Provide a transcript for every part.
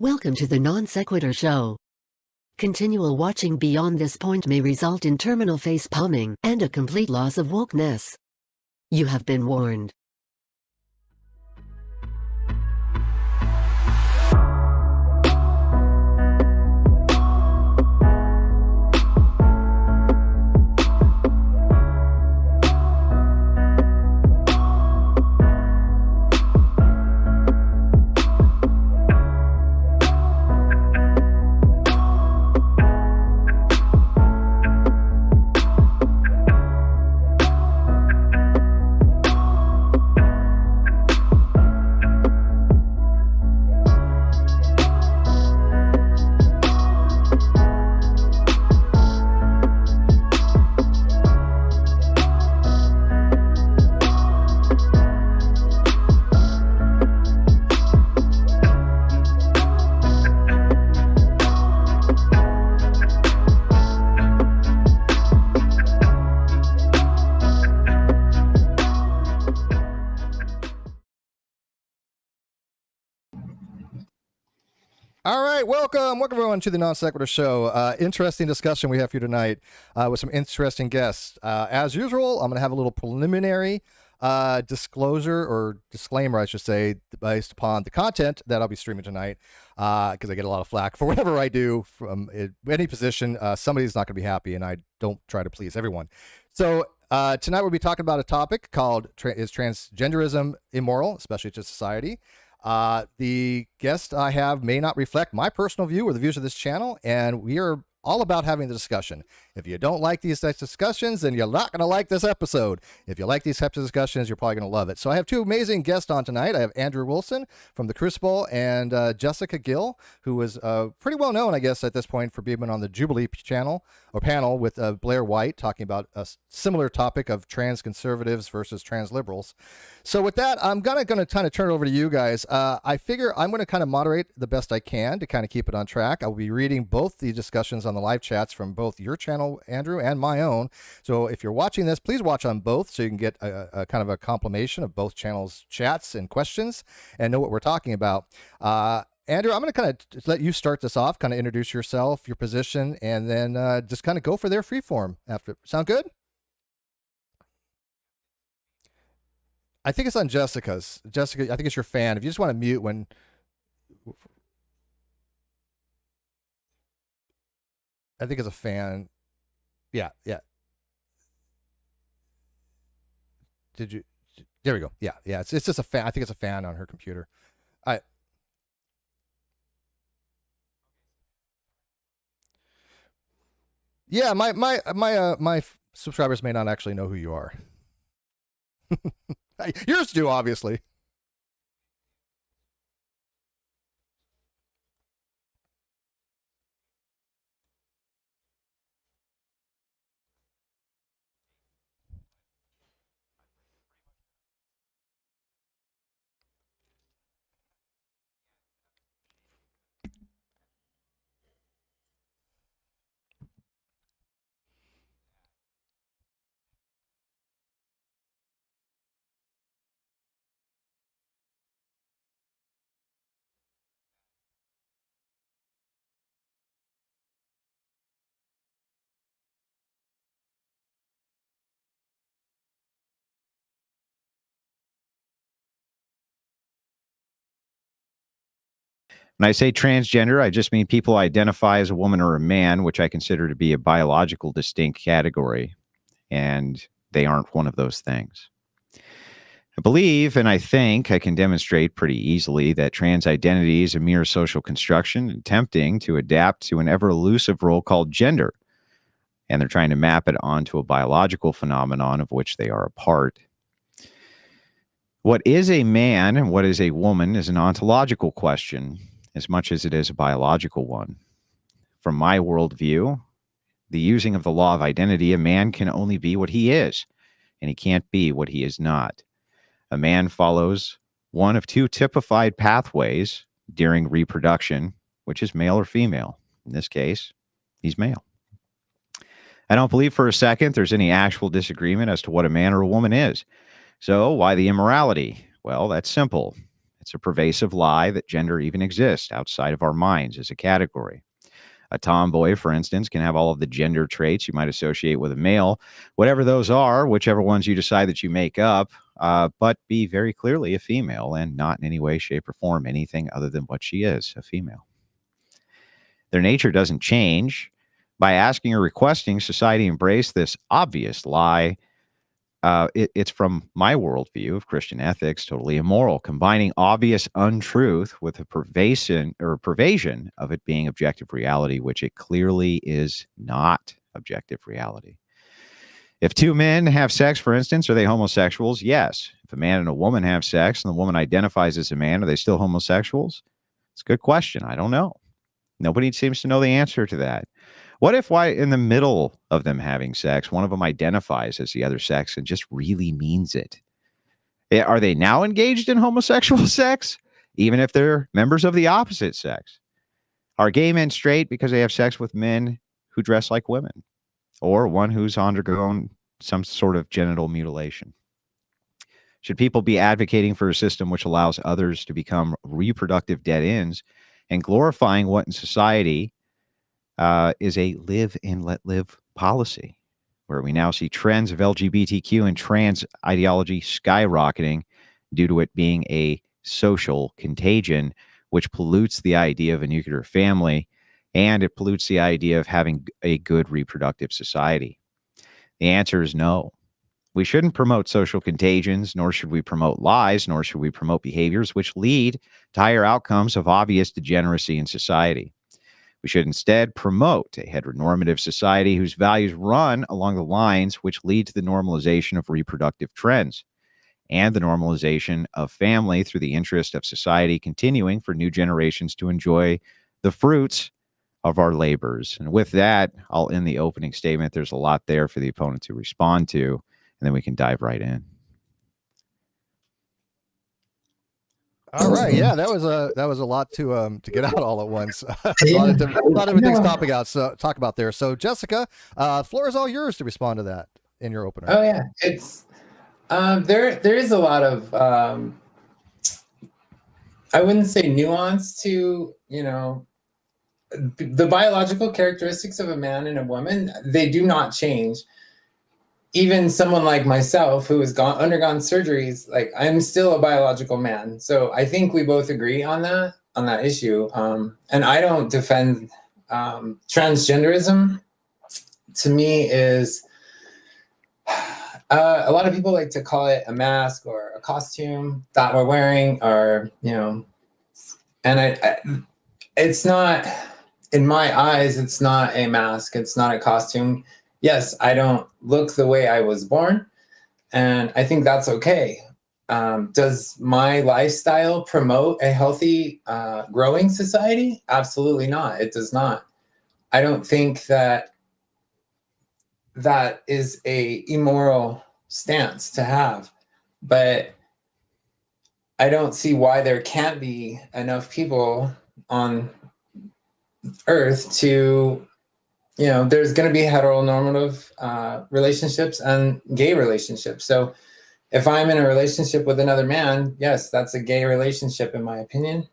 Welcome to the Non-Sequitur Show. Continual watching beyond this point may result in terminal face palming and a complete loss of wokeness. You have been warned. All right, welcome everyone to the Non-Sequitur Show. Interesting discussion we have here tonight with some interesting guests. As usual, I'm going to have a little preliminary disclosure or disclaimer, I should say, based upon the content that I'll be streaming tonight, because I get a lot of flack for whatever I do from any position. Somebody's not going to be happy, and I don't try to please everyone. So tonight we'll be talking about a topic called is transgenderism immoral, especially to society? The guest I have may not reflect my personal view or the views of this channel, and we are all about having the discussion. If you don't like these types of discussions, then you're not going to like this episode. If you like these types of discussions, you're probably going to love it. So I have two amazing guests on tonight. I have Andrew Wilson from the Crucible and Jessica Gill, who is pretty well known, I guess, at this point for being on the Jubilee channel or panel with Blaire White, talking about a similar topic of trans conservatives versus trans liberals. So with that, I'm going to kind of turn it over to you guys. I figure I'm going to kind of moderate the best I can to kind of keep it on track. I will be reading both the discussions on the live chats from both your channel, Andrew, and my own. So if you're watching this, please watch on both so you can get a kind of a compilation of both channels' chats and questions and know what we're talking about. Andrew, I'm going to kind of let you start this off, kind of introduce yourself, your position, and then just kind of go for their freeform after. Sound good? I think it's on Jessica's. Jessica, I think it's your fan. If you just want to mute when... I think it's a fan. Yeah. Did you? There we go. Yeah. It's just a fan. I think it's a fan on her computer. Yeah. My subscribers may not actually know who you are. Yours do, obviously. When I say transgender, I just mean people identify as a woman or a man, which I consider to be a biological distinct category, and they aren't one of those things. I believe and I think I can demonstrate pretty easily that trans identity is a mere social construction attempting to adapt to an ever elusive role called gender, and they're trying to map it onto a biological phenomenon of which they are a part. What is a man and what is a woman is an ontological question as much as it is a biological one. From my worldview, the using of the law of identity, a man can only be what he is, and he can't be what he is not. A man follows one of two typified pathways during reproduction, which is male or female. In this case, he's male. I don't believe for a second there's any actual disagreement as to what a man or a woman is. So why the immorality? Well, that's simple. It's a pervasive lie that gender even exists outside of our minds as a category. A tomboy, for instance, can have all of the gender traits you might associate with a male, whatever those are, whichever ones you decide that you make up, but be very clearly a female and not in any way, shape, or form anything other than what she is, a female. Their nature doesn't change. By asking or requesting, society embrace this obvious lie. It's from my worldview of Christian ethics, totally immoral, combining obvious untruth with a pervasion of it being objective reality, which it clearly is not objective reality. If two men have sex, for instance, are they homosexuals? Yes. If a man and a woman have sex and the woman identifies as a man, are they still homosexuals? It's a good question. I don't know. Nobody seems to know the answer to that. What if in the middle of them having sex, one of them identifies as the other sex and just really means it? Are they now engaged in homosexual sex, even if they're members of the opposite sex? Are gay men straight because they have sex with men who dress like women, or one who's undergone some sort of genital mutilation? Should people be advocating for a system which allows others to become reproductive dead ends and glorifying what in society is a live and let live policy, where we now see trends of LGBTQ and trans ideology skyrocketing due to it being a social contagion, which pollutes the idea of a nuclear family, and it pollutes the idea of having a good reproductive society? The answer is no. We shouldn't promote social contagions, nor should we promote lies, nor should we promote behaviors which lead to higher outcomes of obvious degeneracy in society. We should instead promote a heteronormative society whose values run along the lines which lead to the normalization of reproductive trends and the normalization of family through the interest of society continuing for new generations to enjoy the fruits of our labors. And with that, I'll end the opening statement. There's a lot there for the opponent to respond to, and then we can dive right in. All right, yeah, that was a lot to get out all at once. A lot of different things talk about there. So, Jessica, floor is all yours to respond to that in your opener. Oh yeah, it's there is a lot of I wouldn't say nuance to the biological characteristics of a man and a woman. They do not change. Even someone like myself who has undergone surgeries, like I'm still a biological man. So I think we both agree on that issue. And I don't defend transgenderism. To me is a lot of people like to call it a mask or a costume that we're wearing, or and it's not, in my eyes, it's not a mask. It's not a costume. Yes, I don't look the way I was born, and I think that's okay. Does my lifestyle promote a healthy, growing society? Absolutely not. It does not. I don't think that is a immoral stance to have, but I don't see why there can't be enough people on Earth to there's going to be heteronormative relationships and gay relationships. So if I'm in a relationship with another man, yes, that's a gay relationship in my opinion,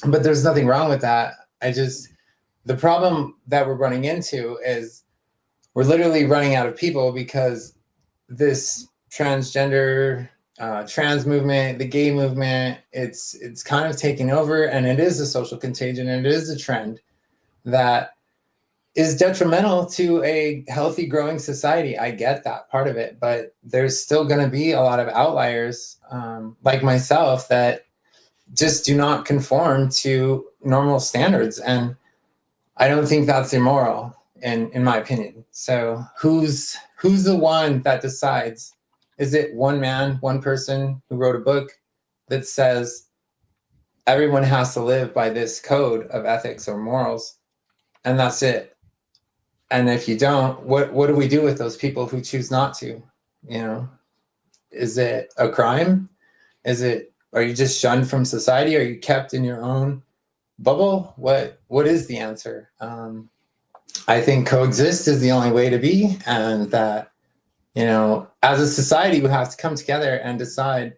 but there's nothing wrong with that. The problem that we're running into is we're literally running out of people because this transgender trans movement, the gay movement, it's kind of taking over, and it is a social contagion, and it is a trend that is detrimental to a healthy, growing society. I get that part of it, but there's still going to be a lot of outliers, like myself, that just do not conform to normal standards, and I don't think that's immoral, in my opinion. So who's the one that decides? Is it one man, one person who wrote a book that says everyone has to live by this code of ethics or morals, and that's it? And if you don't, what do we do with those people who choose not to? You know, is it a crime? Are you just shunned from society? Are you kept in your own bubble? What is the answer? I think coexist is the only way to be, and that, you know, as a society, we have to come together and decide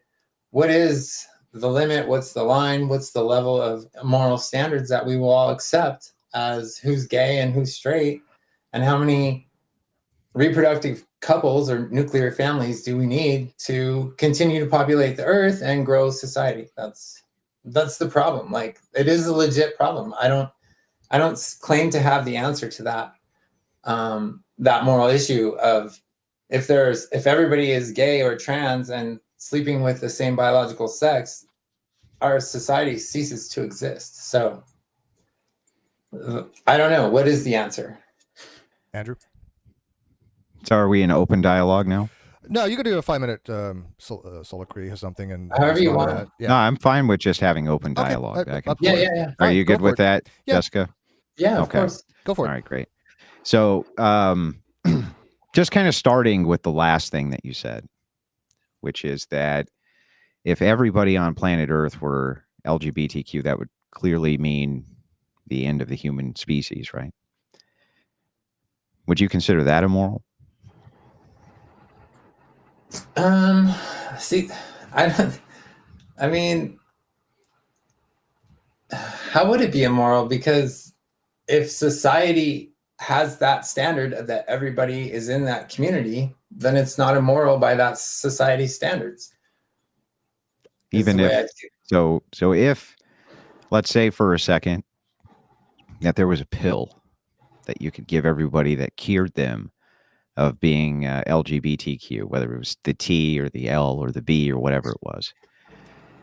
what is the limit, what's the line, what's the level of moral standards that we will all accept as who's gay and who's straight, and how many reproductive couples or nuclear families do we need to continue to populate the earth and grow society. That's the problem. Like, it is a legit problem. I don't claim to have the answer to that moral issue of if everybody is gay or trans and sleeping with the same biological sex, our society ceases to exist. So I don't know. What is the answer? Andrew? So are we in open dialogue now? No, you could do a 5-minute soliloquy or something, and however you want. that. Yeah. No, I'm fine with just having open dialogue. Okay. Yeah. Are you good with that, Yeah. Jessica? Yeah, of Okay. course. Go for All it. right, great. So just kind of starting with the last thing that you said, which is that if everybody on planet Earth were LGBTQ, that would clearly mean the end of the human species, right? Would you consider that immoral? See, I mean, how would it be immoral? Because if society has that standard that everybody is in that community, then it's not immoral by that society's standards. Even if, so if, let's say for a second that there was a pill that you could give everybody that cured them of being LGBTQ, whether it was the T or the L or the B or whatever it was.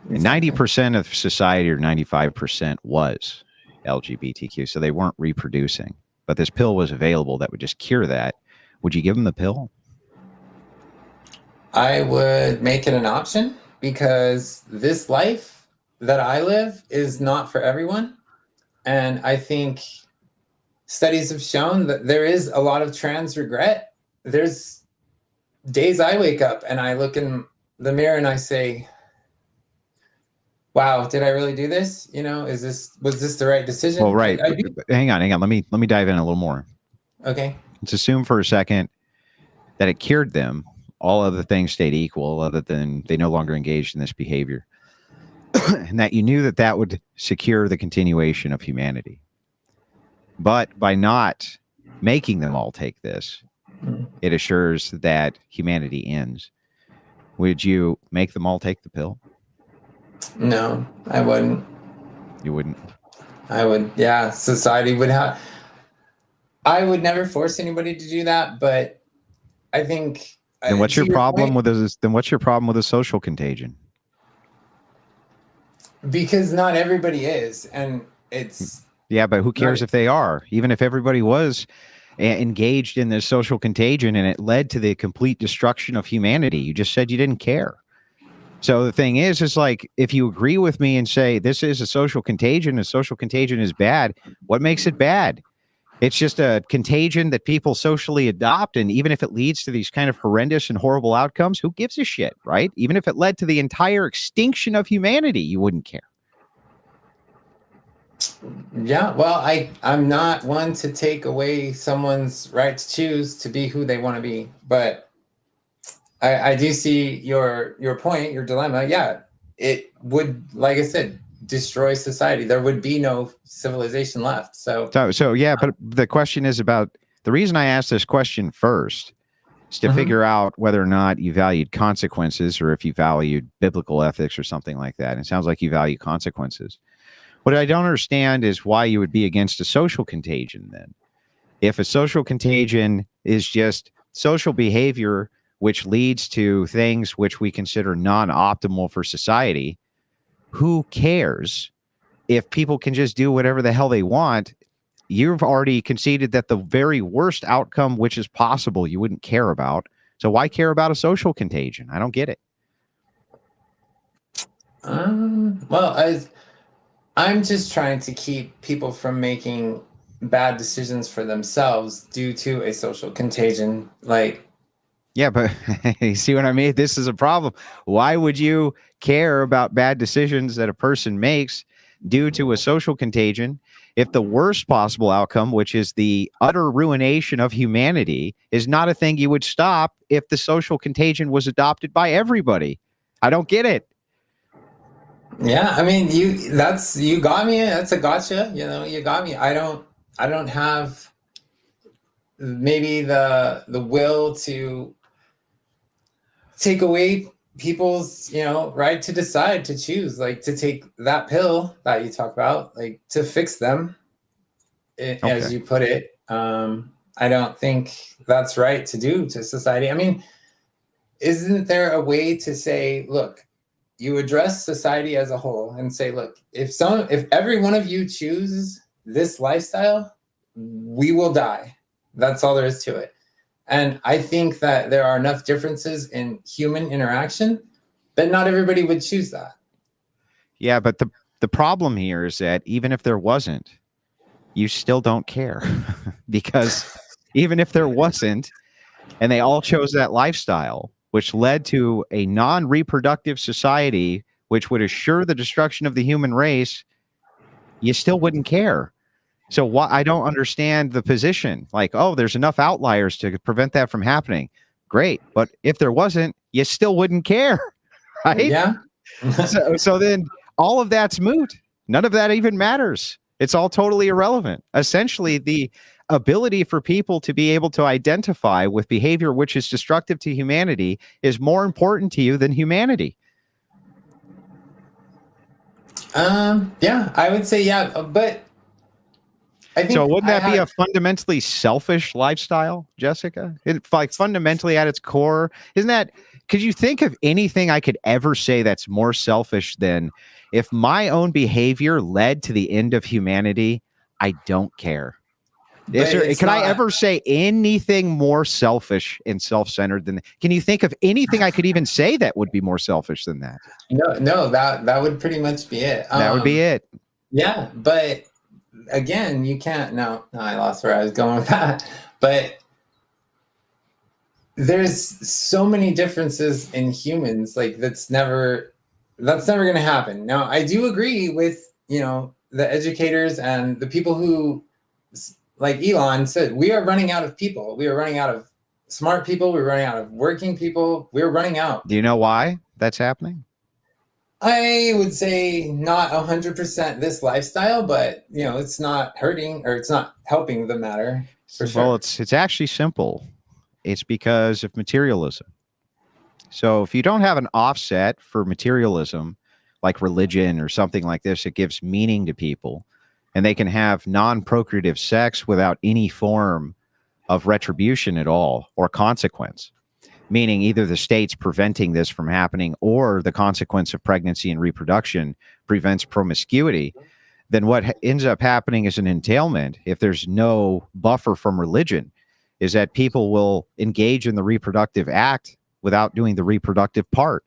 And 90% of society, or 95%, was LGBTQ, so they weren't reproducing. But this pill was available that would just cure that. Would you give them the pill? I would make it an option, because this life that I live is not for everyone. And I think studies have shown that there is a lot of trans regret. There's days I wake up and I look in the mirror and I say, wow, did I really do this? You know, was this the right decision? Well, right. Hang on. Let me dive in a little more. Okay. Let's assume for a second that it cured them. All other things stayed equal, other than they no longer engaged in this behavior. And that you knew that would secure the continuation of humanity. But by not making them all take this, it assures that humanity ends. Would you make them all take the pill? No, I wouldn't. You wouldn't? I would. Yeah, society would have. I would never force anybody to do that, but I think. Then what's your problem with this? Then what's your problem with a social contagion? Because not everybody is, and it's. Yeah, but who cares if they are? Even if everybody was engaged in this social contagion and it led to the complete destruction of humanity, you just said you didn't care. So the thing is like, if you agree with me and say this is a social contagion is bad, what makes it bad? It's just a contagion that people socially adopt. And even if it leads to these kind of horrendous and horrible outcomes, who gives a shit, right? Even if it led to the entire extinction of humanity, you wouldn't care. Yeah, well, I'm not one to take away someone's right to choose to be who they want to be, but I do see your point, your dilemma. Yeah, it would, like I said, destroy society. There would be no civilization left. So yeah, but the question is about the reason I asked this question first is to figure out whether or not you valued consequences or if you valued biblical ethics or something like that. And it sounds like you value consequences. What I don't understand is why you would be against a social contagion then. If a social contagion is just social behavior which leads to things which we consider non-optimal for society, who cares? If people can just do whatever the hell they want, you've already conceded that the very worst outcome which is possible you wouldn't care about. So why care about a social contagion? I don't get it. Well, I'm just trying to keep people from making bad decisions for themselves due to a social contagion. Like, yeah, but you see what I mean? This is a problem. Why would you care about bad decisions that a person makes due to a social contagion if the worst possible outcome, which is the utter ruination of humanity, is not a thing you would stop if the social contagion was adopted by everybody? I don't get it. yeah, I mean, you got me. That's a gotcha. You got me. I don't have maybe the will to take away people's, right to decide, to choose, like to take that pill that you talk about, like to fix them, as you put it. I don't think that's right to do to society. I mean, isn't there a way to say, look, you address society as a whole and say, look, if every one of you chooses this lifestyle, we will die. That's all there is to it. And I think that there are enough differences in human interaction, but not everybody would choose that. Yeah, but the problem here is that even if there wasn't, you still don't care. Because even if there wasn't, and they all chose that lifestyle, which led to a non-reproductive society, which would assure the destruction of the human race, you still wouldn't care. So I don't understand the position. Like, oh, there's enough outliers to prevent that from happening. Great. But if there wasn't, you still wouldn't care. Right? Yeah. so then all of that's moot. None of that even matters. It's all totally irrelevant. Essentially, the ability for people to be able to identify with behavior which is destructive to humanity is more important to you than humanity. Yeah, I would say, yeah, but I think so wouldn't that be a fundamentally selfish lifestyle, Jessica? It's like fundamentally at its core, isn't that? Could you think of anything I could ever say that's more selfish than if my own behavior led to the end of humanity? I don't care. Can I ever say anything more selfish and self-centered than that? Can you think of anything I could even say that would be more selfish than that? No, that would pretty much be it. That would be it. Yeah, but again, you can't. No, I lost where I was going with that. But there's so many differences in humans. Like that's never going to happen. Now, I do agree with the educators and the people who, like Elon said, we are running out of people. We are running out of smart people. We're running out of working people. We're running out. Do you know why that's happening? I would say not 100% this lifestyle, but it's not hurting or it's not helping the matter. For sure. Well, it's actually simple. It's because of materialism. So if you don't have an offset for materialism, like religion or something like this, it gives meaning to people, and they can have non-procreative sex without any form of retribution at all or consequence. Meaning either the state's preventing this from happening or the consequence of pregnancy and reproduction prevents promiscuity, then what ends up happening is an entailment, if there's no buffer from religion, is that people will engage in the reproductive act without doing the reproductive part.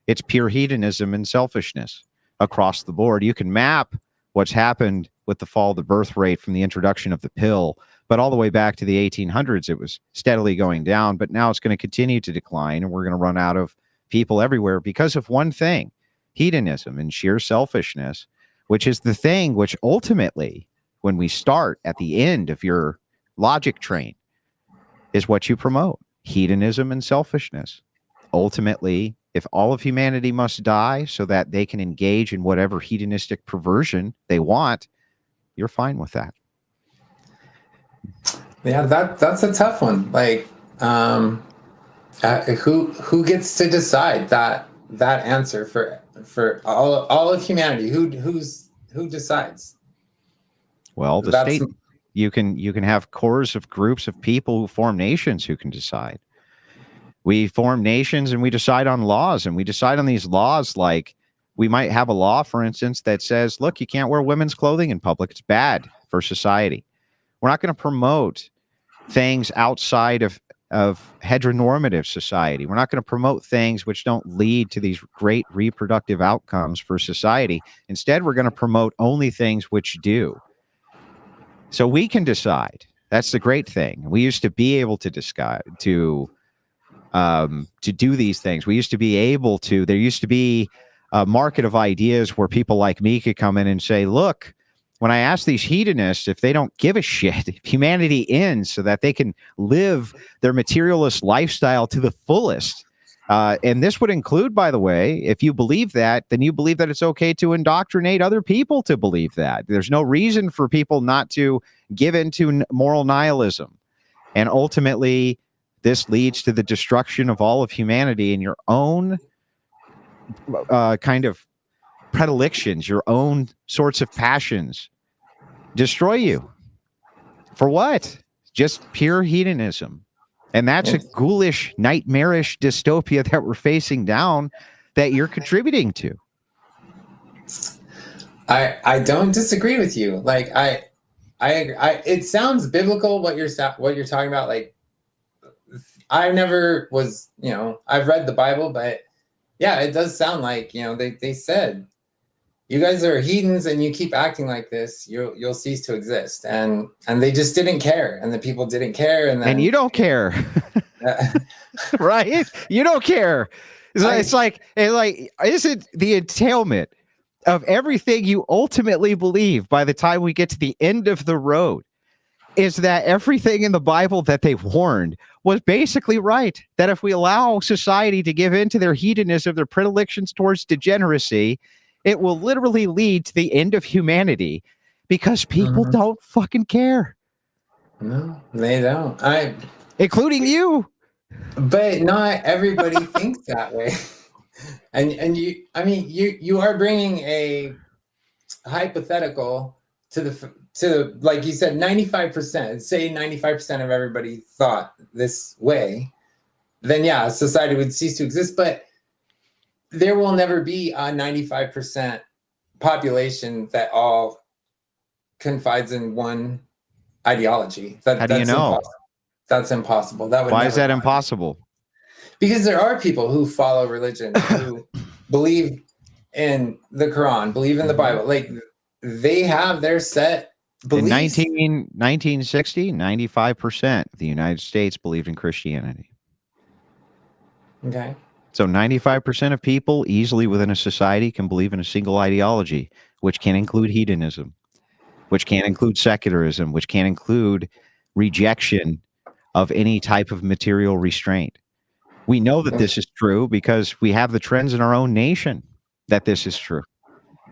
It's pure hedonism and selfishness across the board. You can map what's happened with the fall of the birth rate from the introduction of the pill, but all the way back to the 1800s, it was steadily going down, but now it's going to continue to decline, and we're going to run out of people everywhere because of one thing, hedonism and sheer selfishness, which is the thing which ultimately, when we start at the end of your logic train, is what you promote, hedonism and selfishness. Ultimately, if all of humanity must die so that they can engage in whatever hedonistic perversion they want, you're fine with that. Yeah, that's a tough one. Like, Who gets to decide that answer for all of humanity? Who decides? Well, the That's state. You can have cores of groups of people who form nations who can decide. We form nations and we decide on laws, and we decide on these laws. Like, we might have a law, for instance, that says, look, you can't wear women's clothing in public. It's bad for society. We're not going to promote things outside of heteronormative society. We're not going to promote things which don't lead to these great reproductive outcomes for society. Instead, we're going to promote only things which do. So we can decide. That's the great thing. We used to be able to decide to do these things. We used to be able to. There used to be a market of ideas where people like me could come in and say, look, when I ask these hedonists if they don't give a shit, if humanity ends so that they can live their materialist lifestyle to the fullest. And this would include, by the way, if you believe that, then you believe that it's okay to indoctrinate other people to believe that. There's no reason for people not to give into moral nihilism. And ultimately, this leads to the destruction of all of humanity in your own kind of predilections, your own sorts of passions. Destroy you. For what? Just pure hedonism. And that's a ghoulish, nightmarish dystopia that we're facing down that you're contributing to. I don't disagree with you. Like I it sounds biblical what you're talking about. Like, I never was, I've read the Bible, but yeah, it does sound like, they said, you guys are heathens and you keep acting like this, you'll cease to exist. And they just didn't care, and the people didn't care. And you don't care. Right? You don't care. It's like, isn't the entailment of everything you ultimately believe by the time we get to the end of the road is that everything in the Bible that they warned was basically right? That if we allow society to give in to their hedonism, their predilections towards degeneracy, it will literally lead to the end of humanity because people don't fucking care. No, they don't. Including you. But not everybody thinks that way. And you are bringing a hypothetical to like you said, 95%, say 95% of everybody thought this way, then yeah, society would cease to exist. But there will never be a 95% population that all confides in one ideology. How do you know? Impossible. That's impossible. Why is that impossible? Because there are people who follow religion, who believe in the Quran, believe in the Bible. Like, they have their set beliefs. In 1960, 95% of the United States believed in Christianity. Okay. So 95% of people easily within a society can believe in a single ideology, which can include hedonism, which can include secularism, which can include rejection of any type of material restraint. We know that this is true because we have the trends in our own nation that this is true.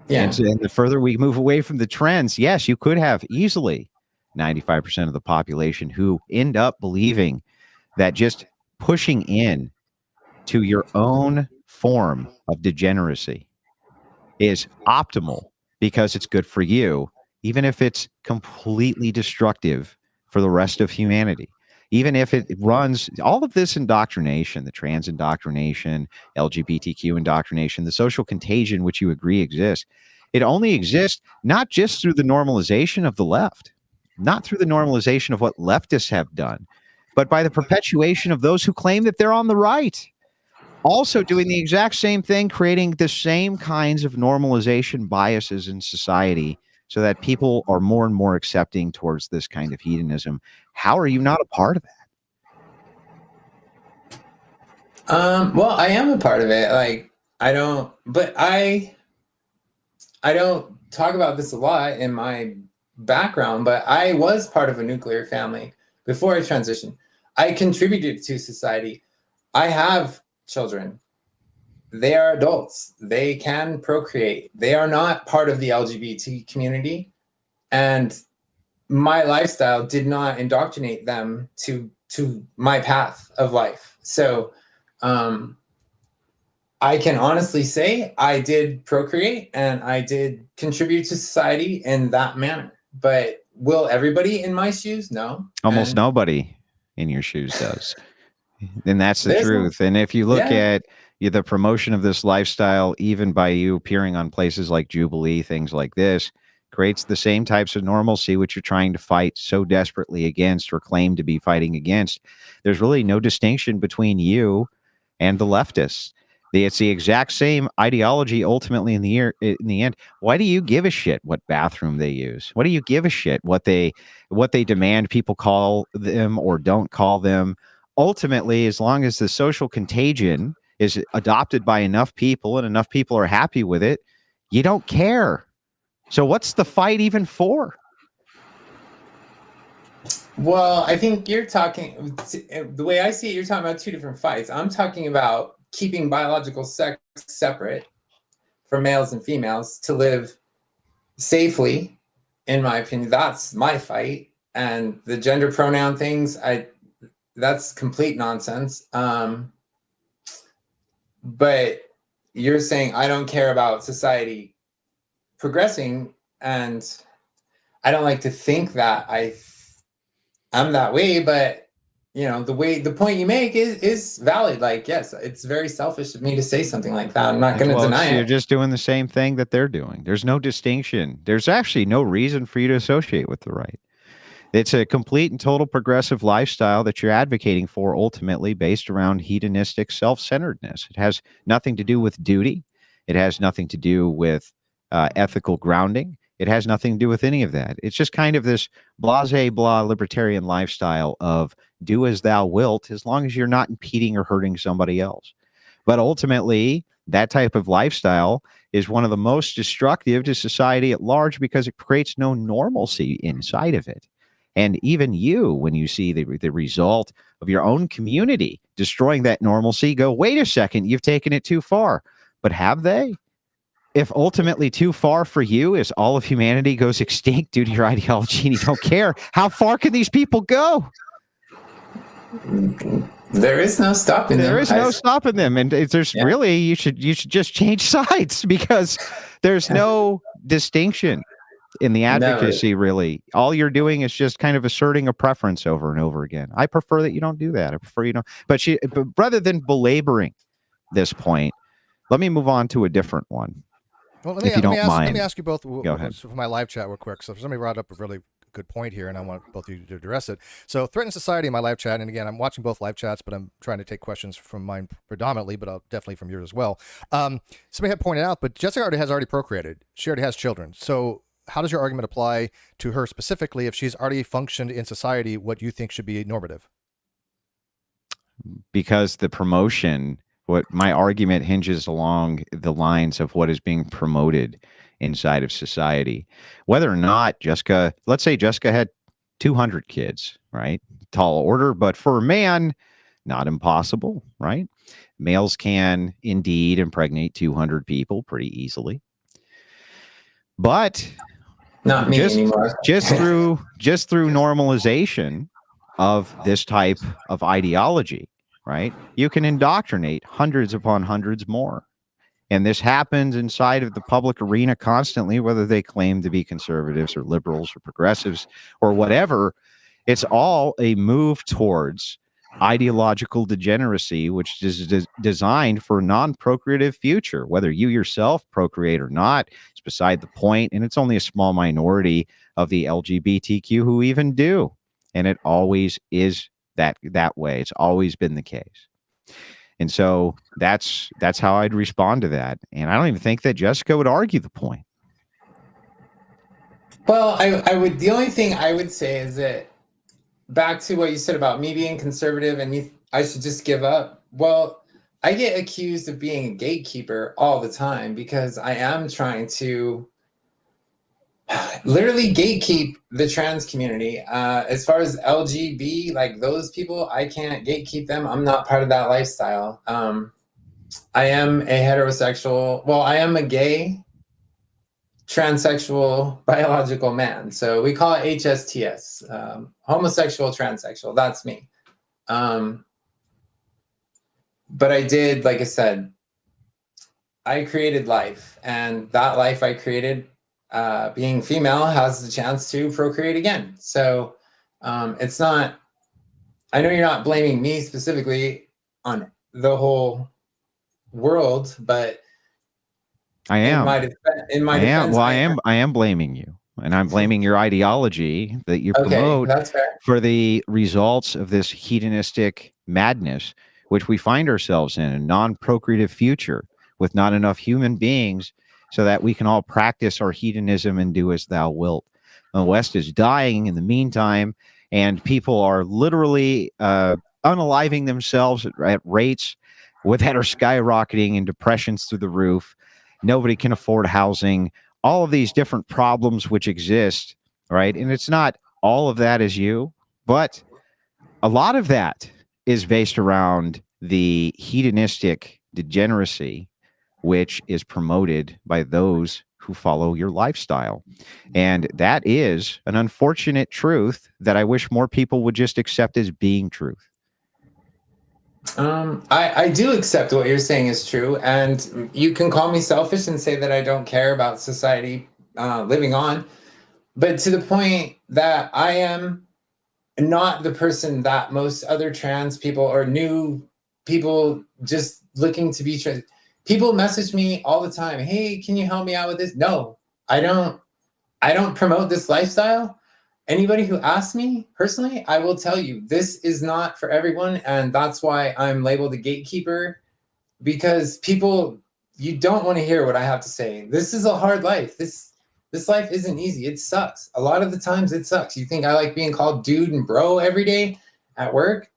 Yeah. And the further we move away from the trends, yes, you could have easily 95% of the population who end up believing that just pushing in to your own form of degeneracy is optimal because it's good for you, even if it's completely destructive for the rest of humanity. Even if it runs all of this indoctrination, the trans indoctrination, LGBTQ indoctrination, the social contagion, which you agree exists, it only exists not just through the normalization of the left, not through the normalization of what leftists have done, but by the perpetuation of those who claim that they're on the right. Also doing the exact same thing, creating the same kinds of normalization biases in society so that people are more and more accepting towards this kind of hedonism. How are you not a part of that? Well, I am a part of it. Like, I don't talk about this a lot in my background, but I was part of a nuclear family before I transitioned. I contributed to society. I have children. They are adults. They can procreate. They are not part of the LGBT community. And my lifestyle did not indoctrinate them to my path of life. So I can honestly say I did procreate and I did contribute to society in that manner. But will everybody in my shoes? No. Almost And nobody in your shoes does. And that's the there's truth. And if you look Yeah. at the promotion of this lifestyle, even by you appearing on places like Jubilee, things like this, creates the same types of normalcy which you're trying to fight so desperately against or claim to be fighting against. There's really no distinction between you and the leftists. It's the exact same ideology ultimately in the end. Why do you give a shit what bathroom they use? Why do you give a shit what they demand people call them or don't call them? Ultimately, as long as the social contagion is adopted by enough people and enough people are happy with it, you don't care. So what's the fight even for? Well, I think you're talking, the way I see it, you're talking about two different fights. I'm talking about keeping biological sex separate for males and females to live safely, in my opinion. That's my fight. And the gender pronoun things, that's complete nonsense. But you're saying I don't care about society progressing, and I don't like to think that I'm that way, but the point you make is valid. Like, yes, it's very selfish of me to say something like that. I'm not going to deny You're it. just doing the same thing that they're doing. There's no distinction. There's actually no reason for you to associate with the right. It's a complete and total progressive lifestyle that you're advocating for, ultimately based around hedonistic self-centeredness. It has nothing to do with duty. It has nothing to do with ethical grounding. It has nothing to do with any of that. It's just kind of this blasé blah libertarian lifestyle of do as thou wilt, as long as you're not impeding or hurting somebody else. But ultimately, that type of lifestyle is one of the most destructive to society at large because it creates no normalcy inside of it. And even you, when you see the result of your own community destroying that normalcy, go, wait a second, you've taken it too far. But have they? If ultimately too far for you is all of humanity goes extinct due to your ideology and you don't care, how far can these people go? There is no stopping them. There is no stopping them. And really, you should just change sides because there's no distinction in the advocacy, really. All you're doing is just kind of asserting a preference over and over again. I prefer that you don't do that. I prefer you don't. But rather than belaboring this point, let me move on to a different one. Well, if you don't mind. Let me ask you both. Go ahead. For my live chat real quick. So somebody brought up a really good point here, and I want both of you to address it. So threatened society in my live chat, and again, I'm watching both live chats, but I'm trying to take questions from mine predominantly, but definitely from yours as well. Somebody had pointed out, but Jessica has already procreated. She already has children. So how does your argument apply to her specifically if she's already functioned in society what you think should be normative? Because the promotion, what my argument hinges along the lines of what is being promoted inside of society. Whether or not Jessica, let's say Jessica had 200 kids, right? Tall order, but for a man, not impossible, right? Males can indeed impregnate 200 people pretty easily. But not me anymore. just through normalization of this type of ideology, right? You can indoctrinate hundreds upon hundreds more. And this happens inside of the public arena constantly, whether they claim to be conservatives or liberals or progressives or whatever. It's all a move towards ideological degeneracy, which is designed for a non-procreative future. Whether you yourself procreate or not, it's beside the point, and it's only a small minority of the LGBTQ who even do. And it always is that way. It's always been the case. And so that's how I'd respond to that. And I don't even think that Jessica would argue the point. Well, I would. The only thing I would say is that back to what you said about me being conservative and I should just give up. Well, I get accused of being a gatekeeper all the time because I am trying to literally gatekeep the trans community. As far as LGB, like those people, I can't gatekeep them. I'm not part of that lifestyle. I am a heterosexual. Well, I am a gay transsexual biological man. So we call it HSTS, homosexual transsexual. That's me. but I did, like I said, I created life, and that life I created, being female, has the chance to procreate again. So it's not, I know you're not blaming me specifically on the whole world, but I am. In my I am. defense, Well, I am blaming you, and I'm blaming your ideology that you promote that's fair. for the results of this hedonistic madness, which we find ourselves in, a non-procreative future with not enough human beings so that we can all practice our hedonism and do as thou wilt. The West is dying in the meantime, and people are literally unaliving themselves at rates that are skyrocketing, and depressions through the roof. Nobody can afford housing, all of these different problems which exist, right? And it's not all of that is you, but a lot of that is based around the hedonistic degeneracy, which is promoted by those who follow your lifestyle. And that is an unfortunate truth that I wish more people would just accept as being truth. I do accept what you're saying is true, and you can call me selfish and say that I don't care about society living on, but to the point that I am not the person that most other trans people or new people just looking to be trans. People message me all the time, hey, can you help me out with this? No, I don't promote this lifestyle. Anybody who asks me personally, I will tell you, this is not for everyone. And that's why I'm labeled a gatekeeper, because people, you don't want to hear what I have to say. This is a hard life. This life isn't easy. It sucks. A lot of the times it sucks. You think I like being called dude and bro every day at work?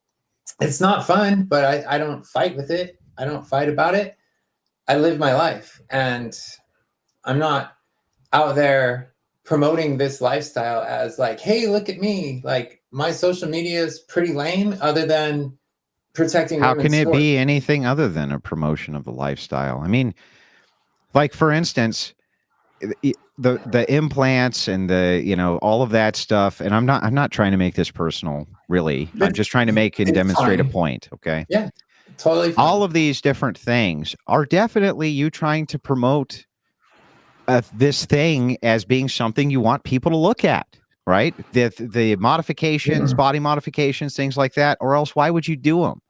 It's not fun, but I don't fight with it. I don't fight about it. I live my life, and I'm not out there promoting this lifestyle as like, hey, look at me. Like, my social media is pretty lame other than protecting How can it sport. be anything other than a promotion of the lifestyle? I mean, like, for instance, the implants and the, all of that stuff. And I'm not trying to make this personal, really. I'm just trying to make and demonstrate a point. Okay. Yeah, totally fine. All of these different things are definitely you trying to promote this thing as being something you want people to look at, right? The modifications, body modifications, things like that, or else why would you do them?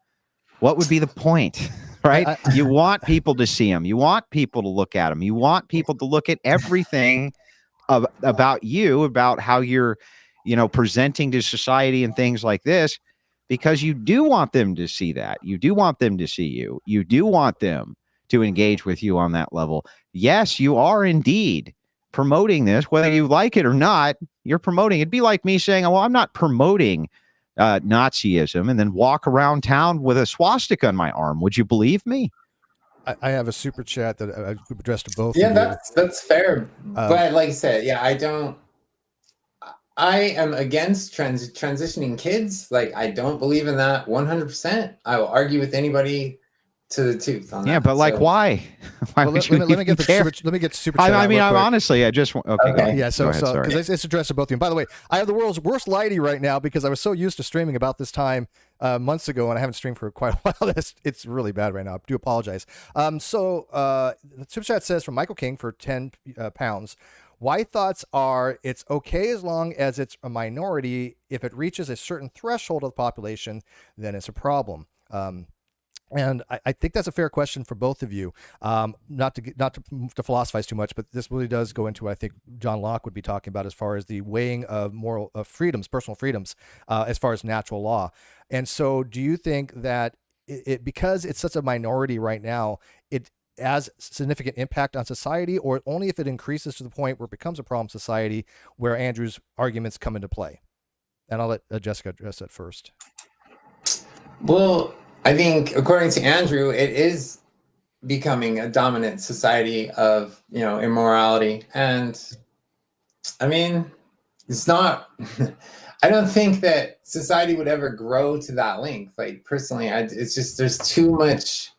What would be the point, right? You want people to see them. You want people to look at them. You want people to look at everything about you, about how you're, presenting to society and things like this, because you do want them to see that. You do want them to see you. You do want them to engage with you on that level. Yes, you are indeed promoting this, whether you like it or not. You're promoting. It'd be like me saying, well, I'm not promoting Nazism, and then walk around town with a swastika on my arm. Would you believe me? I have a super chat that I addressed to both. Yeah, of you. that's fair. But like I said, yeah, I am against transitioning kids. Like, I don't believe in that 100%. I will argue with anybody to the tooth on that. Yeah, but like, why? Why would you let me get care? Let me get super chat. I mean, honestly, I just okay. Yeah, so because it's addressed to both of you. And by the way, I have the world's worst lighting right now because I was so used to streaming about this time months ago, and I haven't streamed for quite a while. It's really bad right now. I do apologize. The super chat says from Michael King for 10 pounds. White thoughts are it's okay as long as it's a minority. If it reaches a certain threshold of the population, then it's a problem. And I think that's a fair question for both of you. Not to philosophize too much, but this really does go into what I think John Locke would be talking about as far as the weighing of moral freedoms, personal freedoms, as far as natural law. And so, do you think that it because it's such a minority right now, it has significant impact on society, or only if it increases to the point where it becomes a problem society, where Andrew's arguments come into play? And I'll let Jessica address that first. Well, I think, according to Andrew, it is becoming a dominant society of, immorality. And I mean, it's not, I don't think that society would ever grow to that length. Like, personally, it's just, there's too much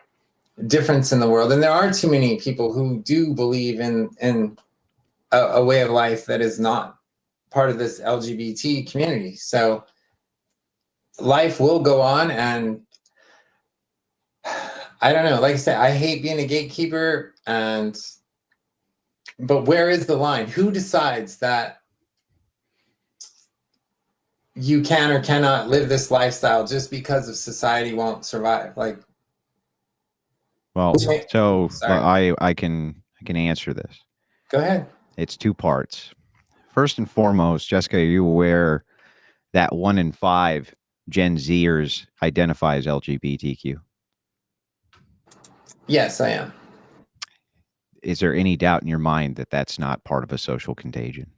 difference in the world. And there are too many people who do believe in a way of life that is not part of this LGBT community. So life will go on, and I don't know. Like I said, I hate being a gatekeeper, but where is the line? Who decides that you can or cannot live this lifestyle just because of society won't survive? Like, well, so sorry. I can answer this. Go ahead. It's two parts. First and foremost, Jessica, are you aware that 1 in 5 Gen Zers identify as LGBTQ? Yes, I am. Is there any doubt in your mind that that's not part of a social contagion?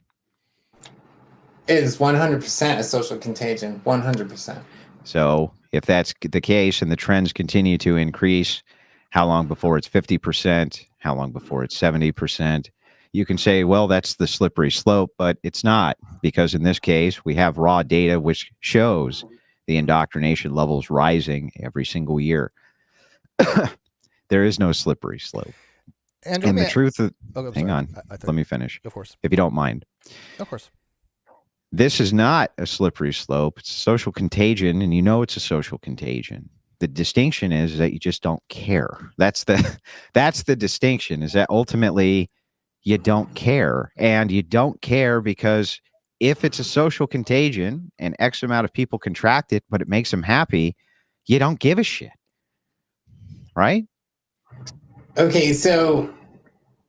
It is 100% a social contagion, 100%. So if that's the case and the trends continue to increase, how long before it's 50%? How long before it's 70%? You can say, well, that's the slippery slope, but it's not, because in this case, we have raw data which shows the indoctrination levels rising every single year. There is no slippery slope. And the truth of, hang on, let me finish, of course, if you don't mind. Of course. This is not a slippery slope. It's a social contagion, and you know it's a social contagion. The distinction is that you just don't care. That's the distinction, is that ultimately you don't care. And you don't care because if it's a social contagion and X amount of people contract it, but it makes them happy, you don't give a shit. Right? Okay, so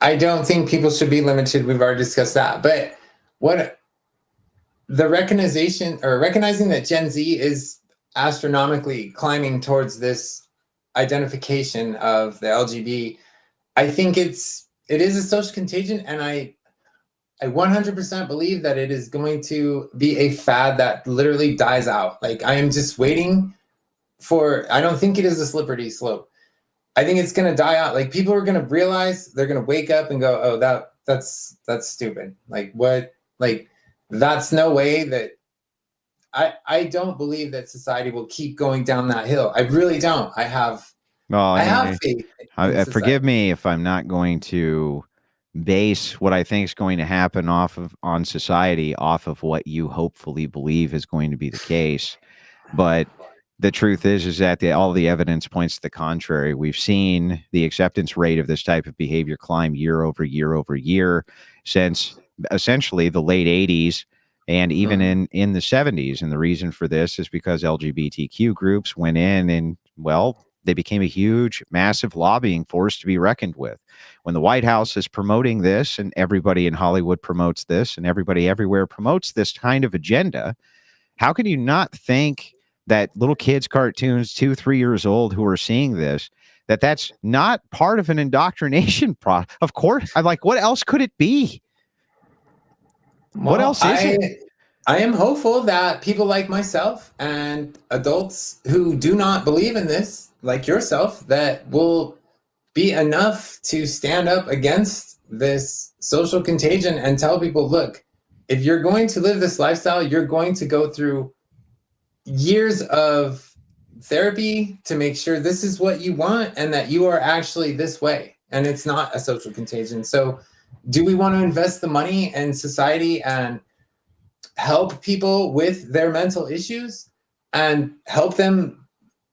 I don't think people should be limited. We've already discussed that. But what the recognizing that Gen Z is astronomically climbing towards this identification of the LGB, I think it is a social contagion, and I 100% believe that it is going to be a fad that literally dies out. Like, I am just waiting I don't think it is a slippery slope. I think it's going to die out. Like, people are going to realize, they're going to wake up and go, oh, that's stupid. Like, what? Like, that's no way that I don't believe that society will keep going down that hill. I really don't. I have faith. Forgive me if I'm not going to base what I think is going to happen on society off of what you hopefully believe is going to be the case. But the truth is that all the evidence points to the contrary. We've seen the acceptance rate of this type of behavior climb year over year over year since essentially the late 80s and even in the 70s. And the reason for this is because LGBTQ groups went in and, well, they became a huge, massive lobbying force to be reckoned with. When the White House is promoting this, and everybody in Hollywood promotes this, and everybody everywhere promotes this kind of agenda, how can you not think that little kids' cartoons, 2-3 years old, who are seeing this, that's not part of an indoctrination process? Of course. I'm like, what else could it be? What else is it? I am hopeful that people like myself and adults who do not believe in this, like yourself, that will be enough to stand up against this social contagion and tell people, look, if you're going to live this lifestyle, you're going to go through years of therapy to make sure this is what you want and that you are actually this way and it's not a social contagion. So do we want to invest the money in society and help people with their mental issues and help them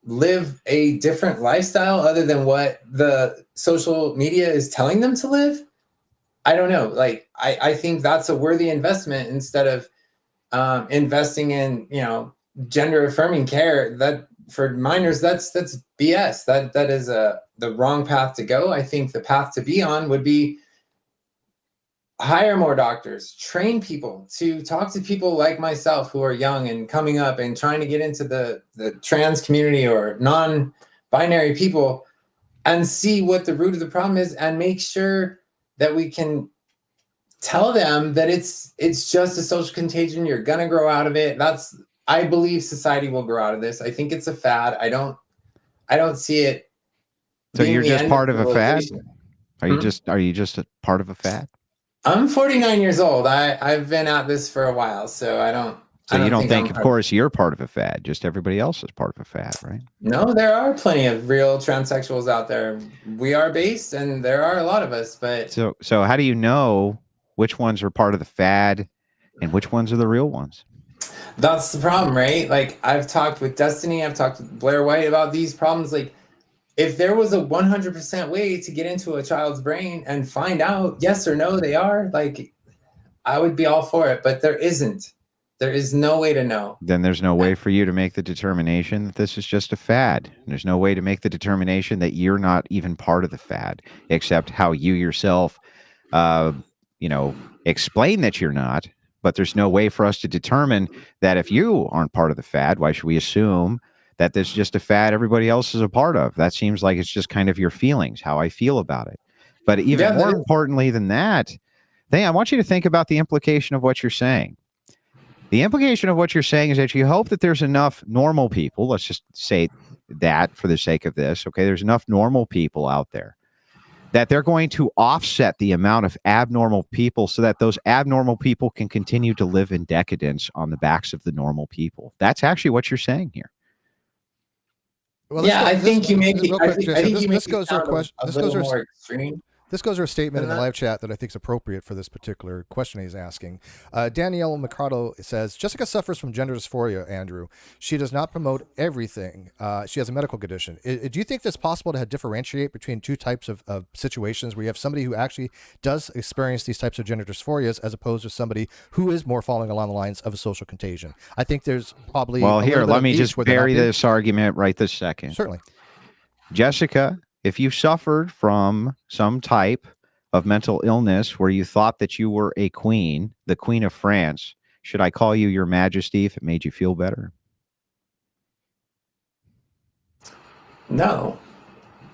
live a different lifestyle other than what the social media is telling them to live? I don't know. Like, I think that's a worthy investment instead of investing in, gender affirming care. That for minors, that's BS. That is the wrong path to go. I think the path to be on would be hire more doctors, train people to talk to people like myself who are young and coming up and trying to get into the trans community or non-binary people and see what the root of the problem is and make sure that we can tell them that it's just a social contagion. You're going to grow out of it. I believe society will grow out of this. I think it's a fad. I don't see it. So you're just part of a fad? Are you just a part of a fad? I'm 49 years old. I've been at this for a while, so I don't. So you don't think, of course, you're part of a fad. Just everybody else is part of a fad, right? No, there are plenty of real transsexuals out there. We are based, and there are a lot of us. But so how do you know which ones are part of the fad and which ones are the real ones? That's the problem, right? Like, I've talked with Destiny, I've talked with Blaire White about these problems. Like, if there was a 100% way to get into a child's brain and find out yes or no they are, like, I would be all for it, but there isn't. There is no way to know. Then there's no way for you to make the determination that this is just a fad. There's no way to make the determination that you're not even part of the fad, except how you yourself, explain that you're not. But there's no way for us to determine that if you aren't part of the fad, why should we assume that this is just a fad everybody else is a part of? That seems like it's just kind of your feelings, how I feel about it. But even more importantly than that, I want you to think about the implication of what you're saying. The implication of what you're saying is that you hope that there's enough normal people, let's just say that for the sake of this, okay, there's enough normal people out there that they're going to offset the amount of abnormal people so that those abnormal people can continue to live in decadence on the backs of the normal people. That's actually what you're saying here. Well, yeah, I think you make it. This goes to a question. This goes to a statement in the that? live chat that I think is appropriate for this particular question he's asking. Danielle Mercado says, Jessica suffers from gender dysphoria, Andrew. She does not promote everything. She has a medical condition. Do you think it's possible to differentiate between two types of situations where you have somebody who actually does experience these types of gender dysphorias as opposed to somebody who is more falling along the lines of a social contagion? I think there's probably... Well, here, let me just bury this argument right this second. Certainly. Jessica, if you suffered from some type of mental illness where you thought that you were a queen, the Queen of France, should I call you Your Majesty if it made you feel better? No.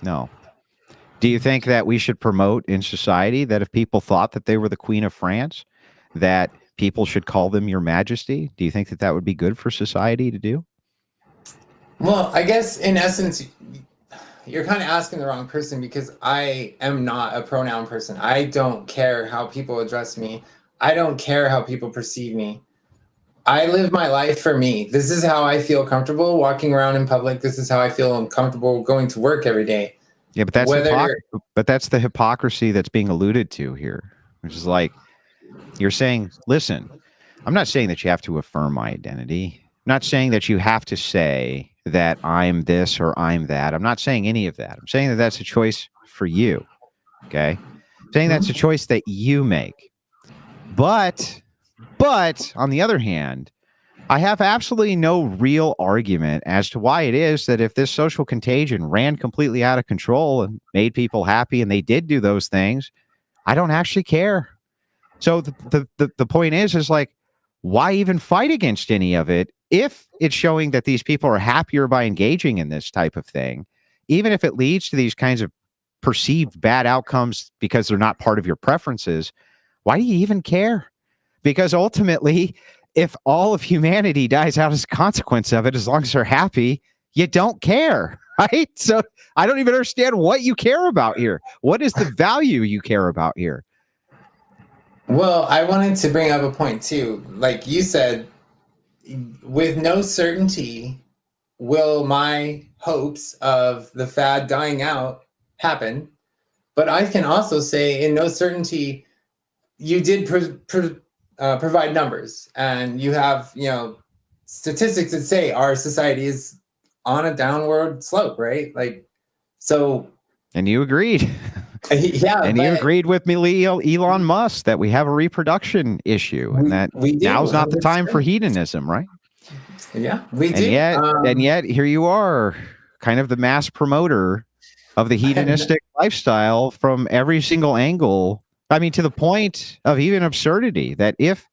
No. Do you think that we should promote in society that if people thought that they were the Queen of France, that people should call them Your Majesty? Do you think that that would be good for society to do? Well, I guess in essence, you're kind of asking the wrong person, because I am not a pronoun person. I don't care how people address me. I don't care how people perceive me. I live my life for me. This is how I feel comfortable walking around in public. This is how I feel comfortable going to work every day. Yeah, but that's the hypocrisy that's being alluded to here, which is like, you're saying, listen, I'm not saying that you have to affirm my identity. I'm not saying that you have to say that I'm this or I'm that. I'm not saying any of that. I'm saying that that's a choice for you. Okay. I'm saying that's a choice that you make. But on the other hand, I have absolutely no real argument as to why it is that if this social contagion ran completely out of control and made people happy and they did do those things, I don't actually care. So the point is like, why even fight against any of it if it's showing that these people are happier by engaging in this type of thing, even if it leads to these kinds of perceived bad outcomes because they're not part of your preferences? Why do you even care? Because ultimately, if all of humanity dies out as a consequence of it, as long as they're happy, you don't care, right? So I don't even understand what you care about here. What is the value you care about here? Well, I wanted to bring up a point too. Like you said, with no certainty will my hopes of the fad dying out happen. But I can also say in no certainty, you did provide numbers, and you have, statistics that say our society is on a downward slope, right? Like, so. And you agreed. Yeah, and you agreed with me, Elon Musk, that we have a reproduction issue, and that now's not the time for hedonism, right? Yeah, we do. And yet, here you are, kind of the mass promoter of the hedonistic lifestyle from every single angle. I mean, to the point of even absurdity, that if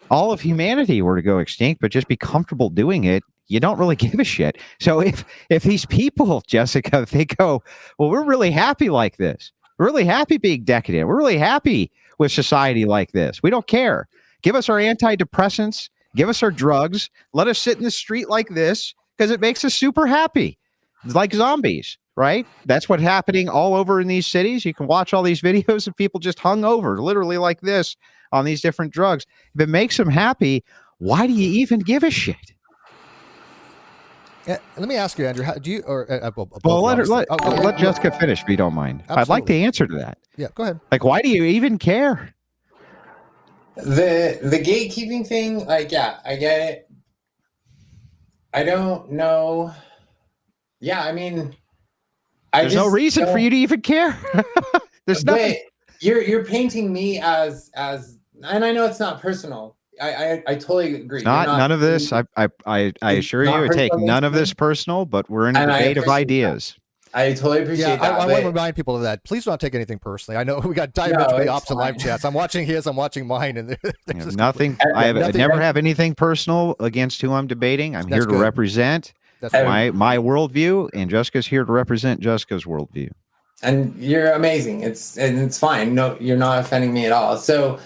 all of humanity were to go extinct, but just be comfortable doing it, you don't really give a shit. So if these people, Jessica, they go, well, we're really happy like this. We're really happy being decadent. We're really happy with society like this. We don't care. Give us our antidepressants. Give us our drugs. Let us sit in the street like this because it makes us super happy. It's like zombies, right? That's what's happening all over in these cities. You can watch all these videos of people just hung over, literally like this, on these different drugs. If it makes them happy, why do you even give a shit? Yeah, let me ask you, Andrew. How do you? Let Jessica finish if you don't mind. Absolutely. I'd like the answer to that. Yeah, go ahead. Like, why do you even care? The gatekeeping thing, like, yeah, I get it. I don't know. Yeah, I mean, There's no reason for you to even care. There's nothing. You're painting me as, and I know it's not personal. I totally agree. None of this. I assure you, I take none of this personal. But we're in a debate of ideas. I totally appreciate that. I want to remind people of that. Please don't take anything personally. I know we got diametrically opposite live chats. I'm watching his, I'm watching mine, and there's nothing. I never have anything personal against who I'm debating. I'm here to represent my worldview, and Jessica's here to represent Jessica's worldview. And you're amazing. It's fine. No, you're not offending me at all. So,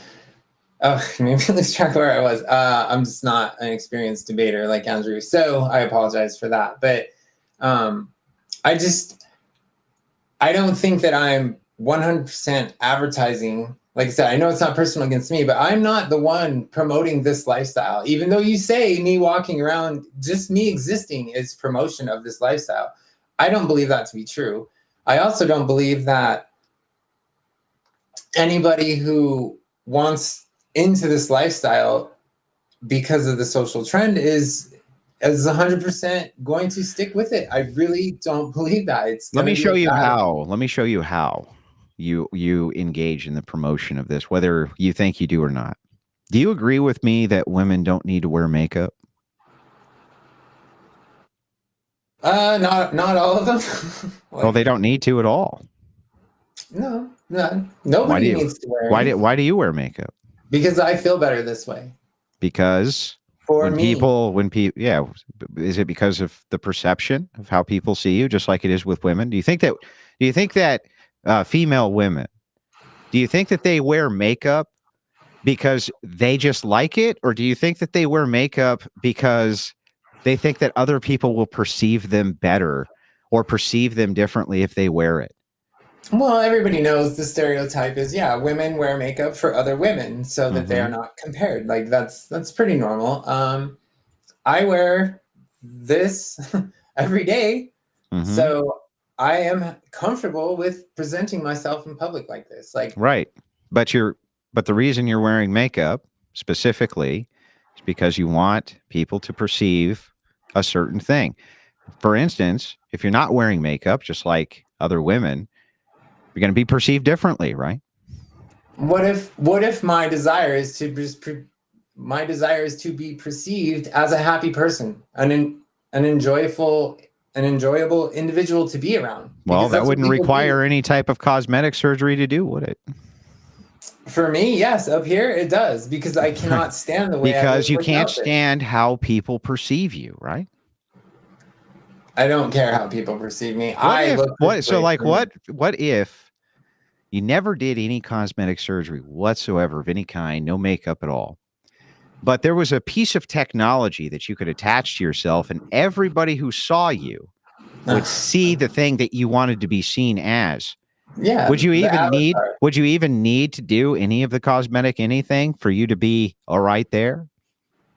maybe lose track of where I was. I'm just not an experienced debater like Andrew, so I apologize for that. But I don't think that I'm 100% advertising. Like I said, I know it's not personal against me, but I'm not the one promoting this lifestyle. Even though you say me walking around, just me existing is promotion of this lifestyle. I don't believe that to be true. I also don't believe that anybody who wants into this lifestyle because of the social trend is 100% going to stick with it. I really don't believe that. Let me show you how. Let me show you how you engage in the promotion of this, whether you think you do or not. Do you agree with me that women don't need to wear makeup? Not all of them. Well, they don't need to at all. No, nobody needs to wear. Why do you wear makeup? Because I feel better this way. Because when people, is it because of the perception of how people see you, just like it is with women? Do you think that female women, do you think that they wear makeup because they just like it, or do you think that they wear makeup because they think that other people will perceive them better or perceive them differently if they wear it? Well, everybody knows the stereotype is, women wear makeup for other women so that they are not compared. Like that's pretty normal. I wear this every day. So I am comfortable with presenting myself in public like this. Right. But the reason you're wearing makeup specifically is because you want people to perceive a certain thing. For instance, if you're not wearing makeup, just like other women, you're going to be perceived differently, right? What if my desire is to be perceived as a happy person, an enjoyable individual to be around? Well, that wouldn't require any type of cosmetic surgery to do, would it? For me, yes. Up here, it does, because I cannot stand the way because you can't stand how people perceive you, right? I don't care how people perceive me. What if you never did any cosmetic surgery whatsoever of any kind, no makeup at all, but there was a piece of technology that you could attach to yourself, and everybody who saw you would see the thing that you wanted to be seen as? Yeah. Would you even need to do any of the cosmetic anything for you to be all right there?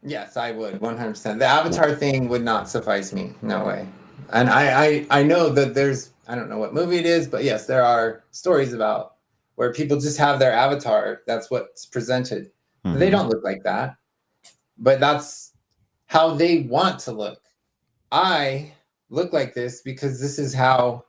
Yes, I would 100%. The avatar thing would not suffice me. No way. And I know that I don't know what movie it is, but yes, there are stories about where people just have their avatar. That's what's presented. They don't look like that, but that's how they want to look. I look like this because this is how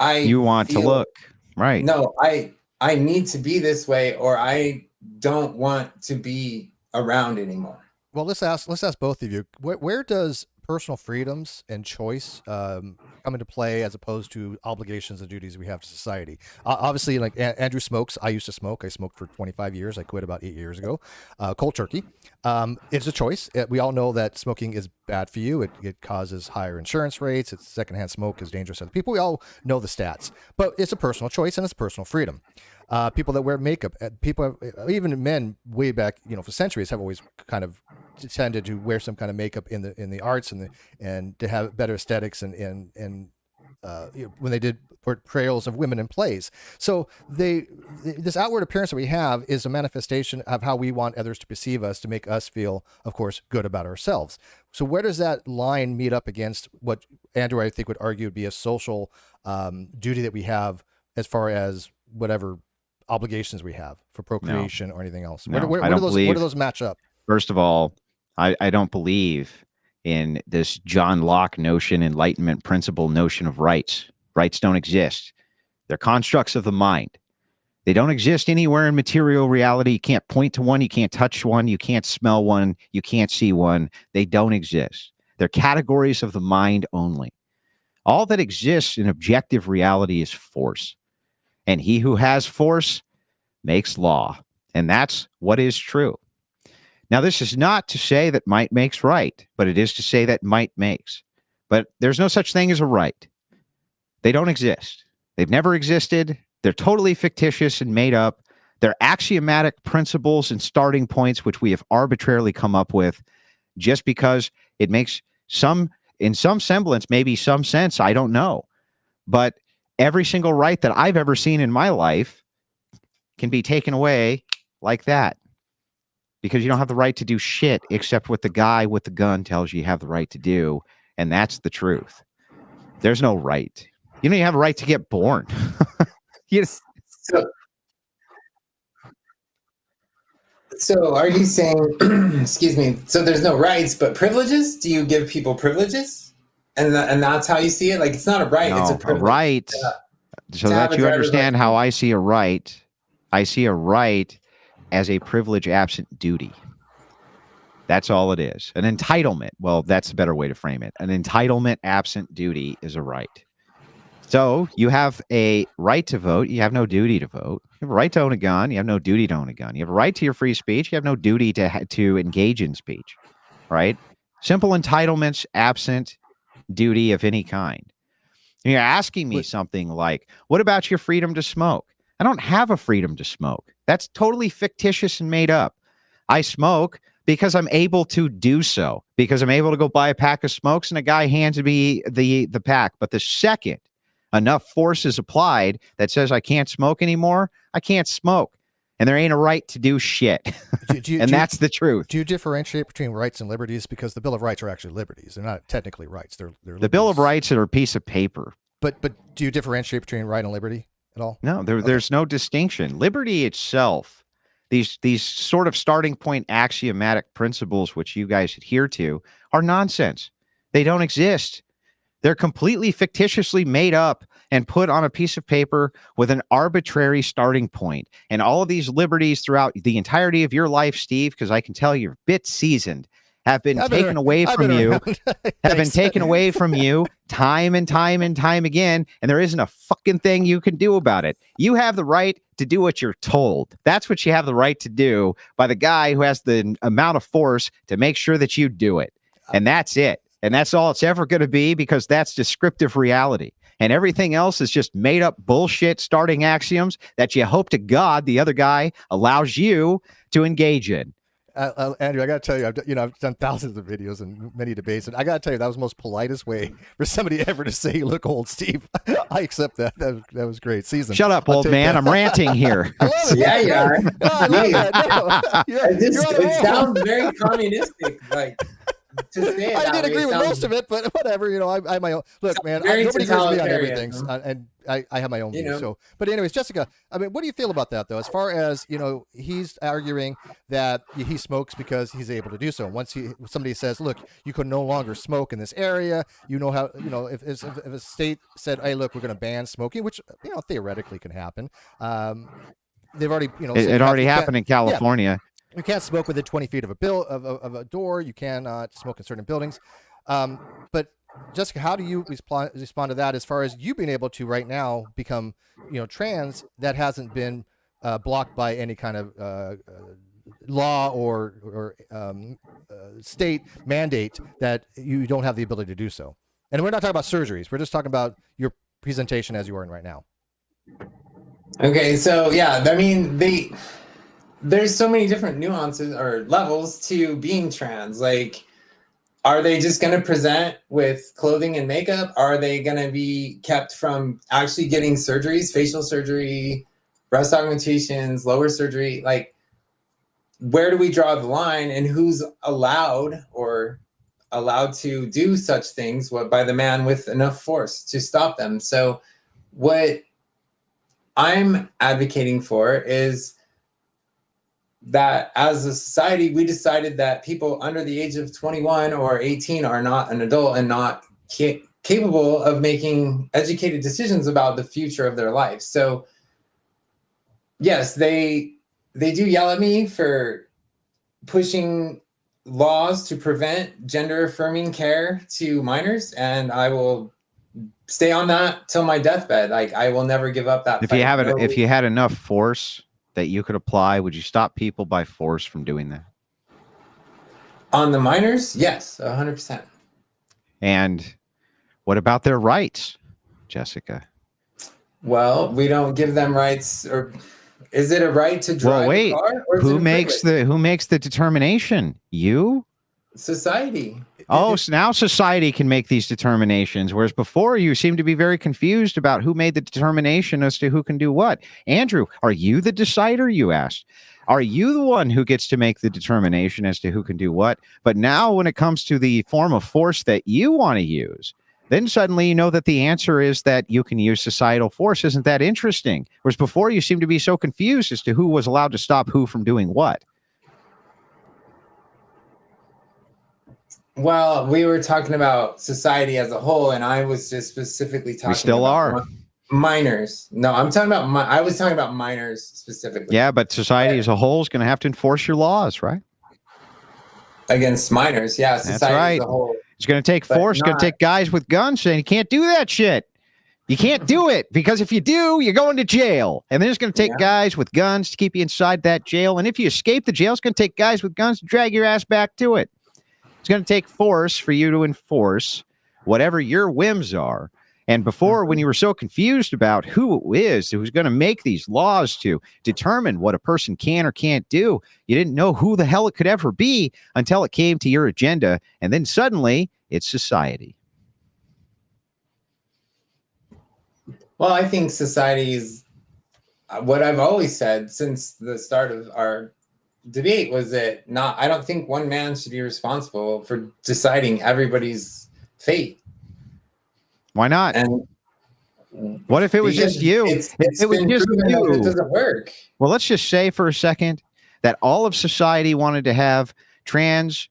you want to look, right? No, I need to be this way, or I don't want to be around anymore. Well, let's ask both of you. Where does personal freedoms and choice come into play as opposed to obligations and duties we have to society? Obviously, like Andrew smokes. I used to smoke. I smoked for 25 years. I quit about 8 years ago. Cold turkey. It's a choice. We all know that smoking is bad for you. It causes higher insurance rates. It's secondhand smoke is dangerous to other people. We all know the stats. But it's a personal choice and it's personal freedom. People that wear makeup, even men way back, for centuries have always kind of tended to wear some kind of makeup in the arts and to have better aesthetics and when they did portrayals of women in plays. So this outward appearance that we have is a manifestation of how we want others to perceive us, to make us feel, of course, good about ourselves. So where does that line meet up against what Andrew, I think, would argue would be a social duty that we have as far as whatever obligations we have for procreation or anything else? Where do those match up? First of all, I don't believe in this John Locke notion, Enlightenment principle notion of rights. Rights don't exist. They're constructs of the mind. They don't exist anywhere in material reality. You can't point to one. You can't touch one. You can't smell one. You can't see one. They don't exist. They're categories of the mind only. All that exists in objective reality is force. And he who has force makes law. And that's what is true. Now, this is not to say that might makes right, but it is to say that might makes. But there's no such thing as a right. They don't exist. They've never existed. They're totally fictitious and made up. They're axiomatic principles and starting points which we have arbitrarily come up with just because it makes in some semblance, maybe some sense, I don't know. But every single right that I've ever seen in my life can be taken away like that. Because you don't have the right to do shit except what the guy with the gun tells you have the right to do. And that's the truth. There's no right. You don't even have a right to get born. So are you saying, excuse me, so there's no rights, but privileges? Do you give people privileges? And that's how you see it? Like, it's not a right, No, it's a privilege. A right. So that you understand how I see a right as a privilege absent duty. That's all it is. An entitlement. Well, that's a better way to frame it. An entitlement absent duty is a right. So you have a right to vote. You have no duty to vote. You have a right to own a gun. You have no duty to own a gun. You have a right to your free speech. You have no duty to engage in speech, right? Simple entitlements absent duty of any kind. And you're asking me something like, what about your freedom to smoke? I don't have a freedom to smoke. That's totally fictitious and made up. I smoke because I'm able to do so, because I'm able to go buy a pack of smokes and a guy hands me the pack. But the second enough force is applied that says I can't smoke anymore, I can't smoke. And there ain't a right to do shit. That's the truth. Do you differentiate between rights and liberties? Because the Bill of Rights are actually liberties. They're not technically rights. They're the Bill of Rights are a piece of paper. But do you differentiate between right and liberty at all? No, there's no distinction. Liberty itself, these sort of starting point axiomatic principles which you guys adhere to are nonsense. They don't exist. They're completely fictitiously made up and put on a piece of paper with an arbitrary starting point. And all of these liberties throughout the entirety of your life, Steve, because I can tell you're a bit seasoned, have been taken away from you, time and time and time again. And there isn't a fucking thing you can do about it. You have the right to do what you're told. That's what you have the right to do by the guy who has the amount of force to make sure that you do it. And that's it. And that's all it's ever going to be, because that's descriptive reality. And everything else is just made up bullshit starting axioms that you hope to God the other guy allows you to engage in. Andrew, I got to tell you, I've done thousands of videos and many debates, and I got to tell you, that was the most politest way for somebody ever to say, "Look, old Steve." I accept that. That was great. Season. Shut up, old man. That. I'm ranting here. I love it. Yeah, you are. No, I love that. No. It sounds very communistic, like. I did agree with most of it, but whatever. I have my own. Look, man, nobody agrees with me on everything, and I have my own view. So, but anyways, Jessica, I mean, what do you feel about that, though? As far as he's arguing that he smokes because he's able to do so. Once somebody says, "Look, you can no longer smoke in this area," how if a state said, "Hey, look, we're going to ban smoking," which theoretically can happen. They've already it already happened in California. Yeah. You can't smoke within 20 feet of a door. You cannot smoke in certain buildings. But Jessica, how do you respond to that as far as you being able to right now become, trans that hasn't been blocked by any kind of law or state mandate that you don't have the ability to do so? And we're not talking about surgeries. We're just talking about your presentation as you are in right now. Okay, so yeah, I mean, there's so many different nuances or levels to being trans. Like, are they just going to present with clothing and makeup? Are they going to be kept from actually getting surgeries, facial surgery, breast augmentations, lower surgery? Like, where do we draw the line, and who's allowed to do such things by the man with enough force to stop them? So what I'm advocating for is that as a society, we decided that people under the age of 21 or 18 are not an adult and capable of making educated decisions about the future of their life. So yes, they do yell at me for pushing laws to prevent gender affirming care to minors, and I will stay on that till my deathbed. Like, I will never give up that If fight. you have it, if you had enough force that you could apply, would you stop people by force from doing that? On the minors, yes, 100%. And what about their rights, Jessica? Well, we don't give them rights. Or is it a right to drive a car? Or who makes the determination? You? Society. Oh, so now society can make these determinations, whereas before you seem to be very confused about who made the determination as to who can do what. Andrew, are you the decider, you asked? Are you the one who gets to make the determination as to who can do what? But now when it comes to the form of force that you want to use, then suddenly you know that the answer is that you can use societal force. Isn't that interesting? Whereas before you seemed to be so confused as to who was allowed to stop who from doing what. Well, we were talking about society as a whole, and I was just specifically talking. We still about are. Minors. No, I'm talking about. I was talking about minors specifically. Yeah, but society as a whole is going to have to enforce your laws, right? Against minors, yeah. Society That's right. as a whole. It's going to take force. It's going to take guys with guns saying you can't do that shit. You can't do it because if you do, you're going to jail. And then it's going to take guys with guns to keep you inside that jail. And if you escape the jail, it's going to take guys with guns to drag your ass back to it. It's going to take force for you to enforce whatever your whims are. And before, when you were so confused about who it is who's going to make these laws to determine what a person can or can't do, you didn't know who the hell it could ever be until it came to your agenda. And then suddenly it's society. Well, I think society is what I've always said since the start of our debate was that I don't think one man should be responsible for deciding everybody's fate. Why not? And what if it was just you? It doesn't work. Well, let's just say for a second that all of society wanted to have transitioners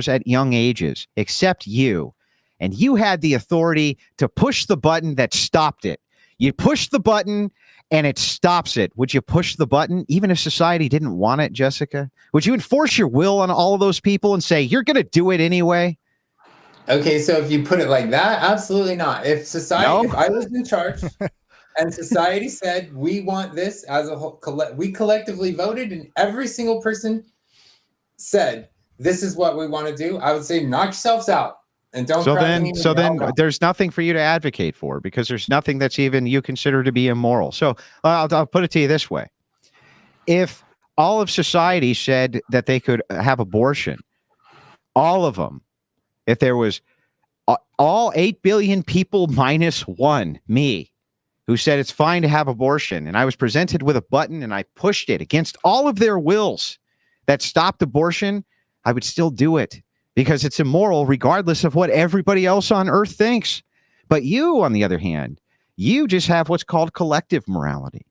at young ages, except you. And you had the authority to push the button that stopped it. You push the button and it stops it. Would you push the button even if society didn't want it, Jessica? Would you enforce your will on all of those people and say, you're going to do it anyway? Okay, so if you put it like that, absolutely not. If society, if I was in charge and society said, we want this as a whole, we collectively voted and every single person said, this is what we want to do, I would say, knock yourselves out. And don't so then there's nothing for you to advocate for because there's nothing that's even you consider to be immoral. So I'll put it to you this way. If all of society said that they could have abortion, all of them, if there was all 8 billion people minus one, me, who said it's fine to have abortion, and I was presented with a button and I pushed it against all of their wills that stopped abortion, I would still do it. Because it's immoral regardless of what everybody else on earth thinks. But you, on the other hand, you just have what's called collective morality.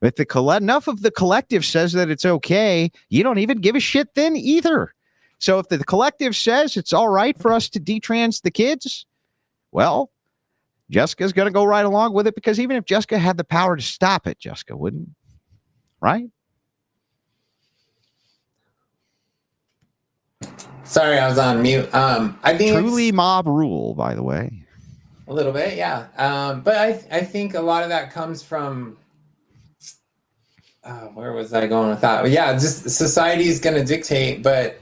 If enough of the collective says that it's okay, you don't even give a shit then either. So if the collective says it's all right for us to detrans the kids, well, Jessica's going to go right along with it because even if Jessica had the power to stop it, Jessica wouldn't. Right? Sorry, I was on mute. I think truly mob rule, by the way. A little bit, yeah. But I think a lot of that comes from where was I going with that? Yeah, just society is going to dictate. But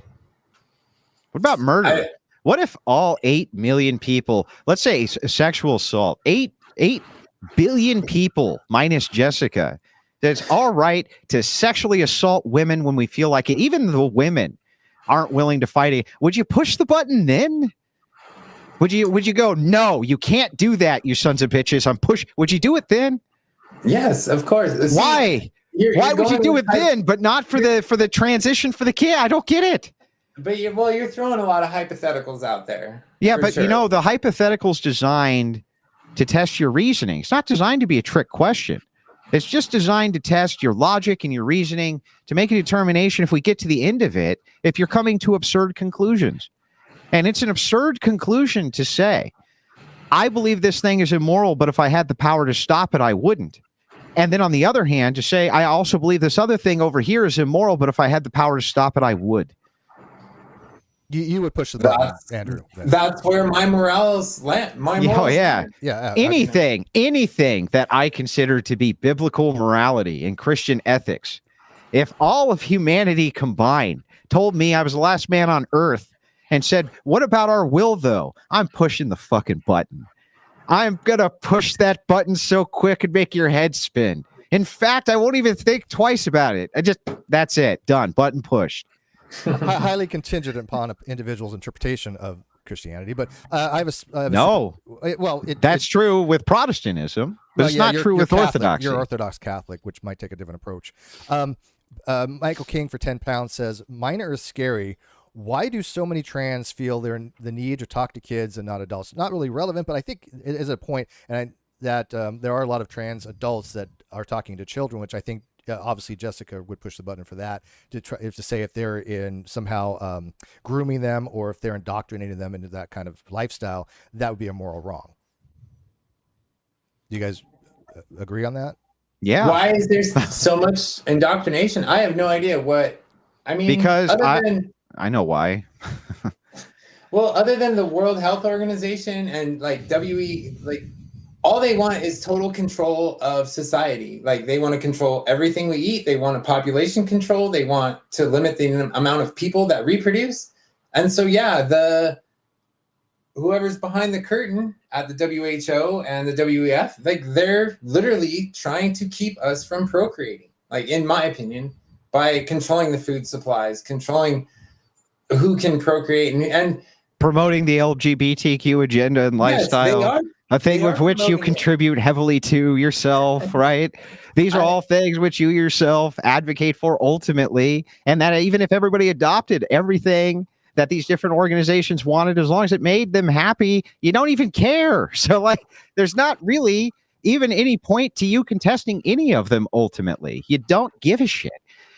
what about murder? What if all 8 million people, let's say sexual assault, 8 billion people minus Jessica, that it's all right to sexually assault women when we feel like it, even the women aren't willing to fight it. Would you push the button then? Would you go, no, you can't do that, you sons of bitches. Would you do it then? Yes, of course. See, why? Why would you do it then, but not for the transition for the kid? I don't get it. But you're throwing a lot of hypotheticals out there. Yeah, but sure. The hypothetical's designed to test your reasoning. It's not designed to be a trick question. It's just designed to test your logic and your reasoning to make a determination if we get to the end of it, if you're coming to absurd conclusions. And it's an absurd conclusion to say I believe this thing is immoral, but if I had the power to stop it, I wouldn't. And then on the other hand, to say, I also believe this other thing over here is immoral, but if I had the power to stop it, I would. You would push the button, Andrew. That's where my morals land. Anything that I consider to be biblical morality and Christian ethics, if all of humanity combined told me I was the last man on earth and said, what about our will, though? I'm pushing the fucking button. I'm going to push that button so quick and make your head spin. In fact, I won't even think twice about it. That's it. Done. Button pushed. Highly contingent upon an individual's interpretation of Christianity, but that's true with Protestantism, but it's not true with Orthodoxy. You're Orthodox Catholic, which might take a different approach. Michael King for £10 says, minor is scary. Why do so many trans feel the need to talk to kids and not adults? Not really relevant, but I think it is a point, and that there are a lot of trans adults that are talking to children, which I think obviously Jessica would push the button for that to say if they're in somehow grooming them or if they're indoctrinating them into that kind of lifestyle, that would be a moral wrong. Do you guys agree on that? Yeah. Why is there so much indoctrination? I have no idea what. I mean, because I know why. Well, other than the World Health Organization and all they want is total control of society. Like, they want to control everything we eat. They want a population control. They want to limit the amount of people that reproduce. And so, whoever's behind the curtain at the WHO and the WEF, they're literally trying to keep us from procreating. Like, in my opinion, by controlling the food supplies, controlling who can procreate, and promoting the LGBTQ agenda and lifestyle. Yes, a thing with which you contribute heavily to yourself, right? These are all things which you yourself advocate for ultimately. And that even if everybody adopted everything that these different organizations wanted, as long as it made them happy, you don't even care. So there's not really even any point to you contesting any of them ultimately. You don't give a shit.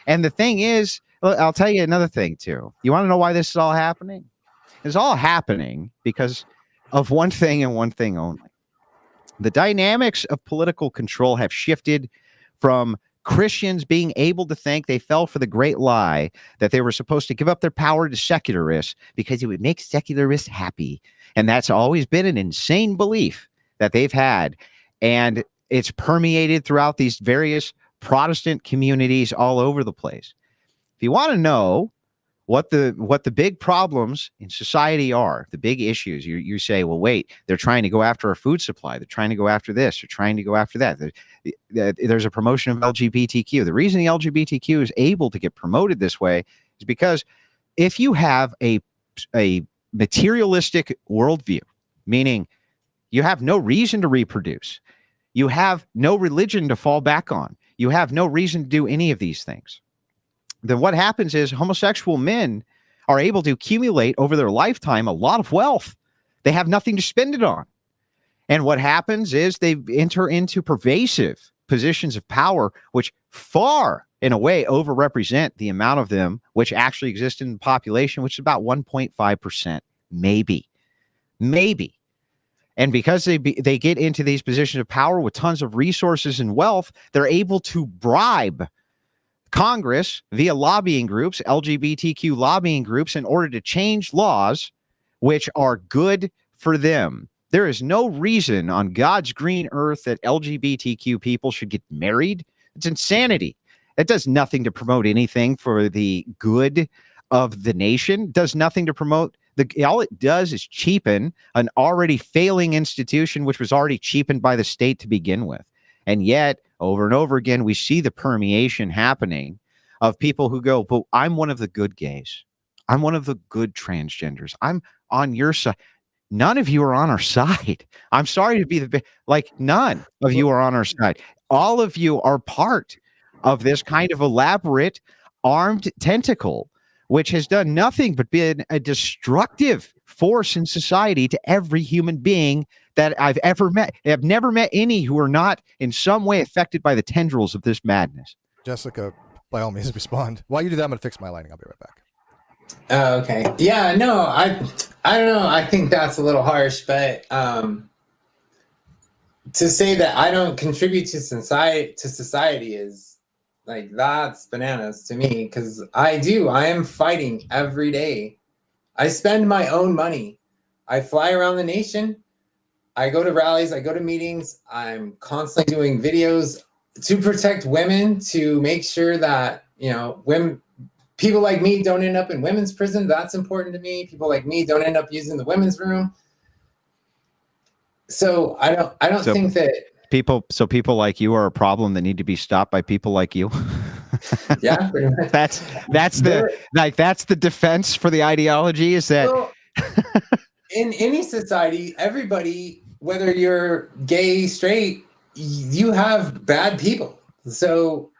And the thing is, I'll tell you another thing too. You want to know why this is all happening? It's all happening because of one thing and one thing only. The dynamics of political control have shifted from Christians being able to think they fell for the great lie that they were supposed to give up their power to secularists because it would make secularists happy. And that's always been an insane belief that they've had. And it's permeated throughout these various Protestant communities all over the place. If you want to know what the big problems in society are, the big issues, you say, well, wait, they're trying to go after our food supply. They're trying to go after this. They're trying to go after that. There's a promotion of LGBTQ. The reason the LGBTQ is able to get promoted this way is because if you have a materialistic worldview, meaning you have no reason to reproduce, you have no religion to fall back on, you have no reason to do any of these things, then what happens is homosexual men are able to accumulate over their lifetime a lot of wealth. They have nothing to spend it on. And what happens is they enter into pervasive positions of power, which far, in a way, overrepresent the amount of them which actually exist in the population, which is about 1.5%, maybe. And because they get into these positions of power with tons of resources and wealth, they're able to bribe Congress via lobbying groups, LGBTQ lobbying groups, in order to change laws which are good for them. There is no reason on God's green earth that LGBTQ people should get married. It's insanity. It does nothing to promote anything for the good of the nation. It does nothing to promote all it does is cheapen an already failing institution, which was already cheapened by the state to begin with. And yet, over and over again, we see the permeation happening of people who go, but I'm one of the good gays. I'm one of the good transgenders. I'm on your side. None of you are on our side. I'm sorry to be none of you are on our side. All of you are part of this kind of elaborate armed tentacle, which has done nothing but been a destructive force in society to every human being that I've ever met. I've never met any who are not in some way affected by the tendrils of this madness. Jessica, by all means, respond. While you do that, I'm going to fix my lighting. I'll be right back. Okay. Yeah, no, I don't know. I think that's a little harsh, but to say that I don't contribute to society is like, that's bananas to me, because I do. I am fighting every day. I spend my own money. I fly around the nation. I go to rallies. I go to meetings. I'm constantly doing videos to protect women, to make sure that, you know, women, people like me don't end up in women's prison. That's important to me. People like me don't end up using the women's room. So I don't think that people like you are a problem that need to be stopped by people like you. Yeah, pretty much. that's the defense for the ideology, is that in any society, everybody, whether you're gay, straight, you have bad people. So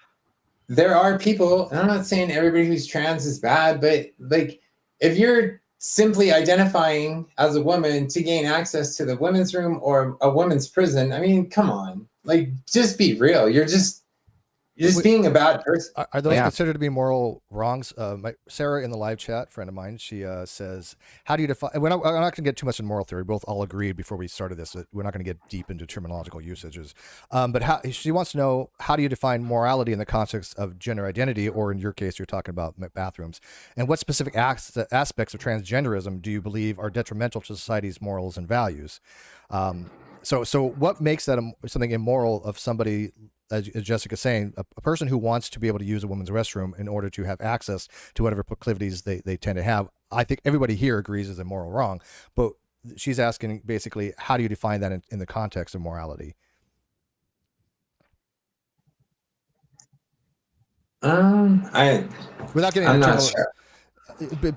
there are people, and I'm not saying everybody who's trans is bad, but like, if you're simply identifying as a woman to gain access to the women's room or a women's prison, I mean, come on, like, just be real. You're just being a bad person. Are those considered to be moral wrongs? Sarah in the live chat, friend of mine, she says, how do you define, we're not going to get too much in moral theory. We both all agreed before we started this that we're not going to get deep into terminological usages. But she wants to know, how do you define morality in the context of gender identity, or in your case, you're talking about bathrooms? And what specific aspects of transgenderism do you believe are detrimental to society's morals and values? So what makes that something immoral of somebody, as Jessica's saying, a person who wants to be able to use a woman's restroom in order to have access to whatever proclivities they tend to have? I think everybody here agrees is a moral wrong, but she's asking basically, how do you define that in the context of morality? Without getting I'm into not sure.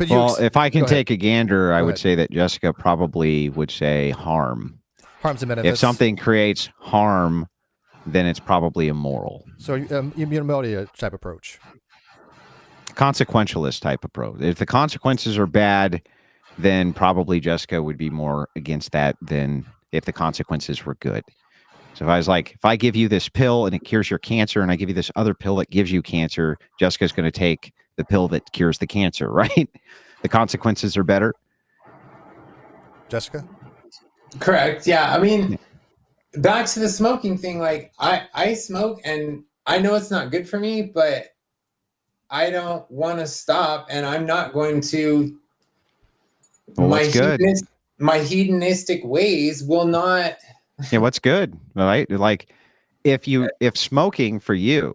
Well, if I can take a gander, I would say that Jessica probably would say harm. Harm's a benefit. If something creates harm, then it's probably immoral. So immoral type approach. Consequentialist type approach. If the consequences are bad, then probably Jessica would be more against that than if the consequences were good. So if I was like, if I give you this pill and it cures your cancer, and I give you this other pill that gives you cancer, Jessica's going to take the pill that cures the cancer, right? The consequences are better. Jessica? Correct. Yeah. I mean, back to the smoking thing, like, I smoke and I know it's not good for me, but I don't want to stop, and I'm not going to. Well, my hedonistic ways will not. Yeah, what's good, right? Like, if smoking for you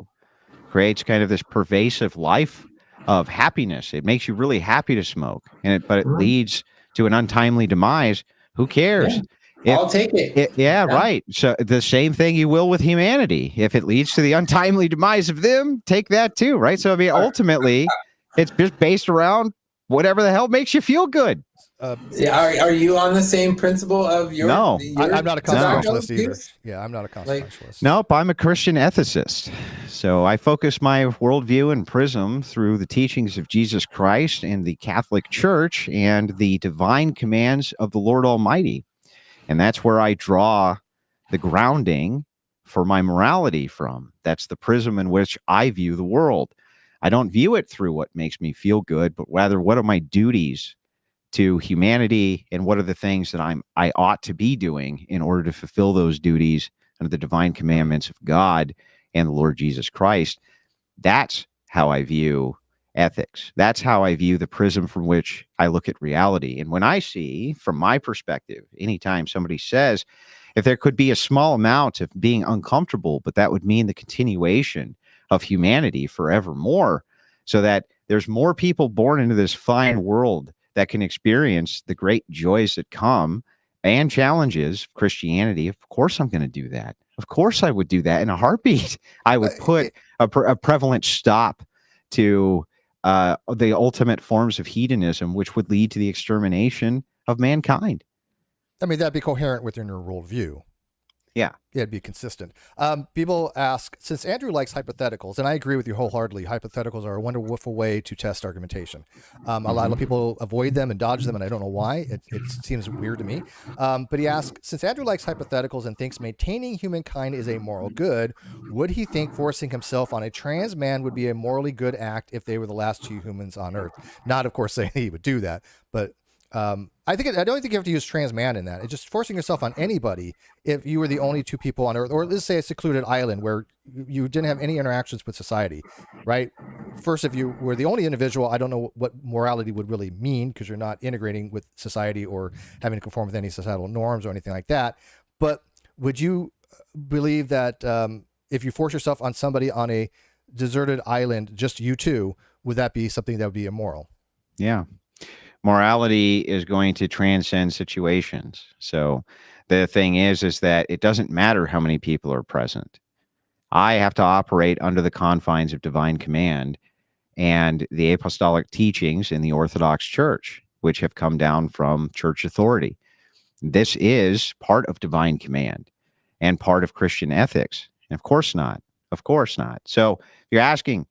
creates kind of this pervasive life of happiness, it makes you really happy to smoke, but it leads to an untimely demise. Who cares? Yeah, I'll take it. Yeah, right. So the same thing you will with humanity. If it leads to the untimely demise of them, take that too, right? So I mean, ultimately, it's just based around whatever the hell makes you feel good. Are you on the same principle of your? No, I'm not a consequentialist either. Yeah, I'm not a consequentialist. Nope, I'm a Christian ethicist. So I focus my worldview and prism through the teachings of Jesus Christ and the Catholic Church and the divine commands of the Lord Almighty. And that's where I draw the grounding for my morality from. That's the prism in which I view the world. I don't view it through what makes me feel good, but rather, what are my duties to humanity, and what are the things that I ought to be doing in order to fulfill those duties under the divine commandments of God and the Lord Jesus Christ. That's how I view ethics. That's how I view the prism from which I look at reality. And when I see, from my perspective, anytime somebody says, if there could be a small amount of being uncomfortable, but that would mean the continuation of humanity forevermore, so that there's more people born into this fine world that can experience the great joys that come and challenges of Christianity, of course I'm going to do that. Of course I would do that in a heartbeat. I would put a prevalent stop to the ultimate forms of hedonism, which would lead to the extermination of mankind. I mean, that'd be coherent within your worldview. Yeah. It'd be consistent. People ask, since Andrew likes hypotheticals, and I agree with you wholeheartedly, hypotheticals are a wonderful way to test argumentation. A lot of people avoid them and dodge them, and I don't know why. It seems weird to me. But he asks, since Andrew likes hypotheticals and thinks maintaining humankind is a moral good, would he think forcing himself on a trans man would be a morally good act if they were the last two humans on Earth? Not, of course, saying he would do that, but I don't think you have to use trans man in that. It's just forcing yourself on anybody if you were the only two people on Earth, or let's say a secluded island where you didn't have any interactions with society, right? First, if you were the only individual, I don't know what morality would really mean because you're not integrating with society or having to conform with any societal norms or anything like that. But would you believe that if you force yourself on somebody on a deserted island, just you two, would that be something that would be immoral? Yeah. Morality is going to transcend situations. So the thing is that it doesn't matter how many people are present. I have to operate under the confines of divine command and the apostolic teachings in the Orthodox Church, which have come down from church authority. This is part of divine command and part of Christian ethics. And of course not. Of course not. So you're asking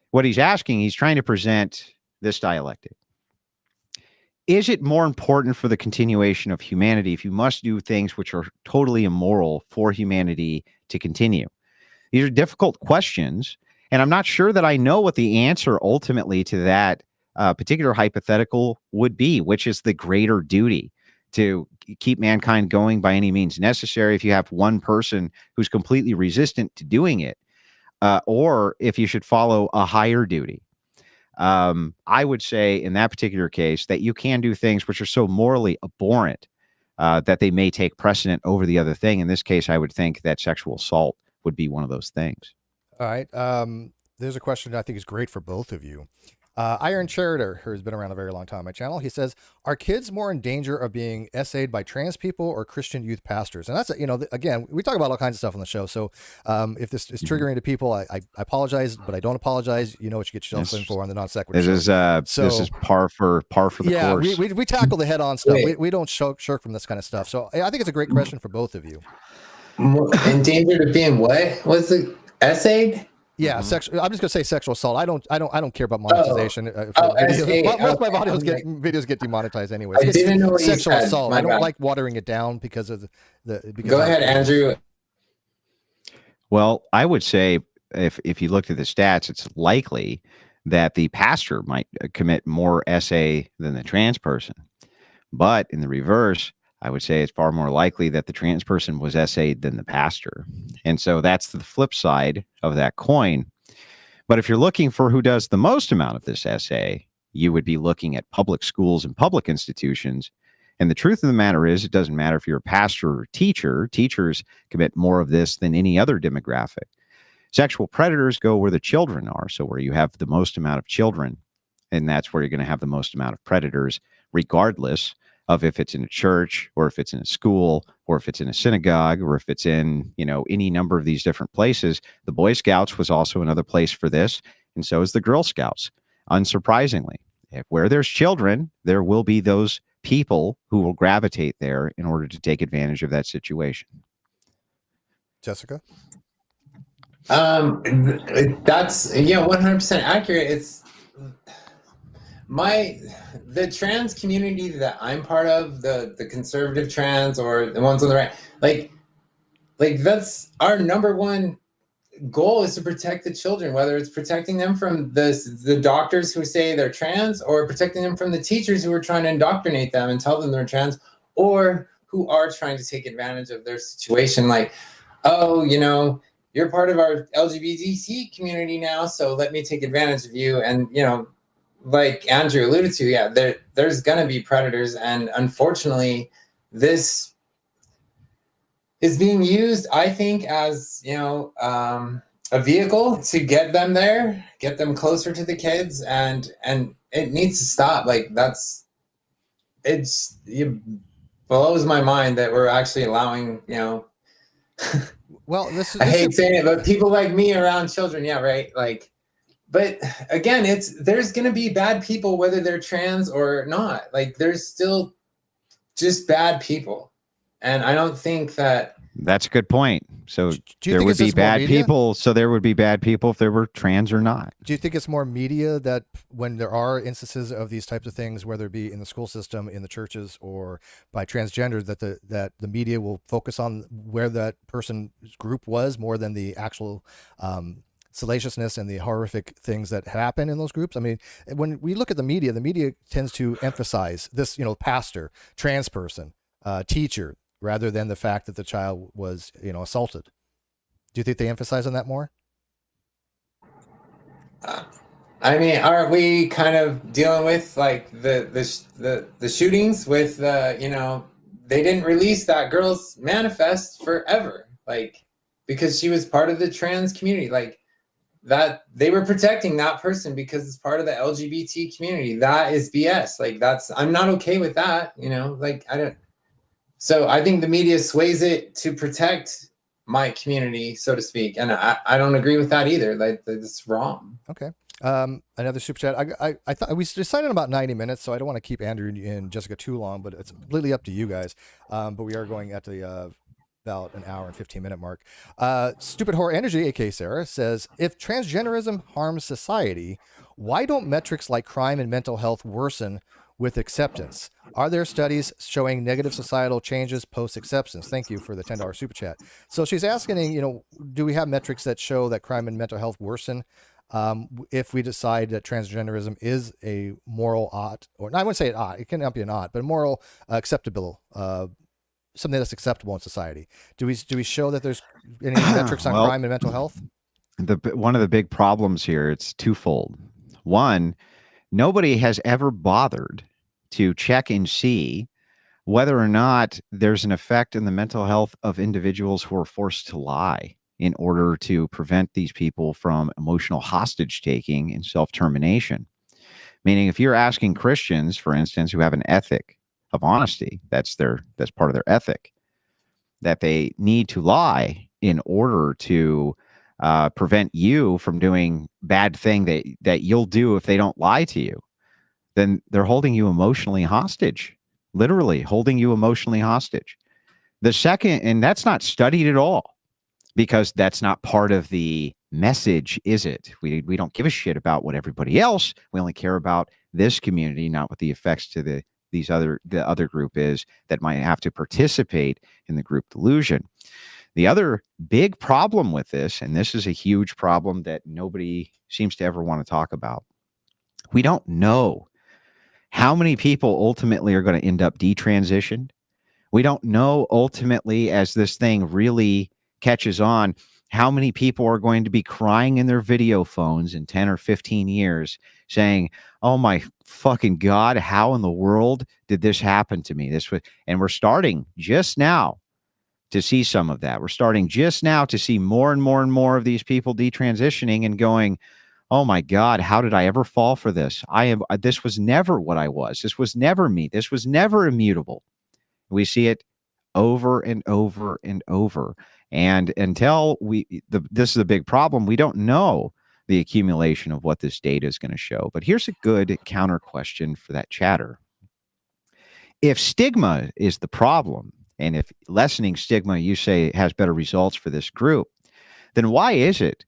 what he's asking, he's trying to present this dialectic. Is it more important for the continuation of humanity if you must do things which are totally immoral for humanity to continue? These are difficult questions, and I'm not sure that I know what the answer ultimately to that particular hypothetical would be, which is the greater duty to keep mankind going by any means necessary if you have one person who's completely resistant to doing it, or if you should follow a higher duty. I would say in that particular case that you can do things which are so morally abhorrent that they may take precedent over the other thing. In this case, I would think that sexual assault would be one of those things. All right. There's a question that I think is great for both of you. Iron Chariter, who's been around a very long time on my channel, he says, are kids more in danger of being essayed by trans people or Christian youth pastors? And that's, again, we talk about all kinds of stuff on the show. So if this is triggering to people, I apologize, but I don't apologize. You know what you get yourself in for on the Non-Sequitur Show. This is par for the course. We tackle the head-on stuff. We don't shirk from this kind of stuff. So I think it's a great question for both of you. In danger of being what? What's the essayed? Yeah, I'm just gonna say sexual assault. I don't care about monetization. Most of my videos get demonetized anyway. I didn't know what sexual you said. assault. I don't like watering it down because of Go ahead, Andrew. Well, I would say if you looked at the stats, it's likely that the pastor might commit more SA than the trans person. But in the reverse, I would say it's far more likely that the trans person was SA'd than the pastor. And so that's the flip side of that coin. But if you're looking for who does the most amount of this SA, you would be looking at public schools and public institutions. And the truth of the matter is, it doesn't matter if you're a pastor or teacher. Teachers commit more of this than any other demographic. Sexual predators go where the children are. So where you have the most amount of children, and that's where you're going to have the most amount of predators, regardless of if it's in a church or if it's in a school or if it's in a synagogue or if it's in, any number of these different places. The Boy Scouts was also another place for this, and so is the Girl Scouts. Unsurprisingly, where there's children, there will be those people who will gravitate there in order to take advantage of that situation. Jessica? That's 100% accurate. It's the trans community that I'm part of, the conservative trans or the ones on the right, like that's our number one goal, is to protect the children, whether it's protecting them from the doctors who say they're trans, or protecting them from the teachers who are trying to indoctrinate them and tell them they're trans, or who are trying to take advantage of their situation. Like, oh, you're part of our LGBT community now, so let me take advantage of you. And, like Andrew alluded to, there's going to be predators. And unfortunately, this is being used, I think, as, a vehicle to get them there, get them closer to the kids. And it needs to stop. Like, it blows my mind that we're actually allowing, well, I hate saying it, but people like me around children. Yeah. Right. Like, but again, there's going to be bad people, whether they're trans or not. Like, there's still just bad people. And I don't think that's a good point. So there would be bad people. So there would be bad people if they were trans or not. Do you think it's more media that when there are instances of these types of things, whether it be in the school system, in the churches, or by transgender, that the media will focus on where that person's group was more than the actual salaciousness and the horrific things that happen in those groups. I mean, when we look at the media tends to emphasize this, pastor, trans person, teacher, rather than the fact that the child was, assaulted. Do you think they emphasize on that more? I mean, aren't we kind of dealing with like the shootings with they didn't release that girl's manifest forever, like because she was part of the trans community, like that they were protecting that person because it's part of the LGBT community. That is BS. Like I'm not okay with that, like so I think the media sways it to protect my community, so to speak. And I don't agree with that either. Like it's wrong. Okay. Another super chat. I thought we decided on about 90 minutes, so I don't want to keep Andrew and Jessica too long, but it's completely up to you guys. But we are going at the about an hour and 15-minute mark. Stupid Horror Energy, aka Sarah, says, if transgenderism harms society, why don't metrics like crime and mental health worsen with acceptance? Are there studies showing negative societal changes post-acceptance? Thank you for the $10 super chat. So she's asking, do we have metrics that show that crime and mental health worsen if we decide that transgenderism is a moral ought, or no, I wouldn't say it ought, it cannot be an ought, but moral acceptable, something that's acceptable in society. Do we show that there's any metrics on crime and mental health? One of the big problems here, it's twofold. One, nobody has ever bothered to check and see whether or not there's an effect in the mental health of individuals who are forced to lie in order to prevent these people from emotional hostage taking and self-termination. Meaning, if you're asking Christians, for instance, who have an ethic of honesty, that's part of their ethic, that they need to lie in order to prevent you from doing bad thing that you'll do if they don't lie to you, then they're holding you emotionally hostage, literally holding you emotionally hostage. The second, and that's not studied at all, because that's not part of the message, is it? We don't give a shit about what everybody else. We only care about this community, not what the effects to the other group is that might have to participate in the group delusion. The other big problem with this, and this is a huge problem that nobody seems to ever want to talk about, we don't know how many people ultimately are going to end up detransitioned. We don't know ultimately, as this thing really catches on, how many people are going to be crying in their video phones in 10 or 15 years saying, oh my fucking God, how in the world did this happen to me? And we're starting just now to see some of that. We're starting just now to see more and more and more of these people detransitioning and going, oh my God, how did I ever fall for this? This was never what I was. This was never me. This was never immutable. We see it over and over and over. And until this is a big problem, we don't know the accumulation of what this data is going to show. But here's a good counter question for that chatter. If stigma is the problem, and if lessening stigma, you say, has better results for this group, then why is it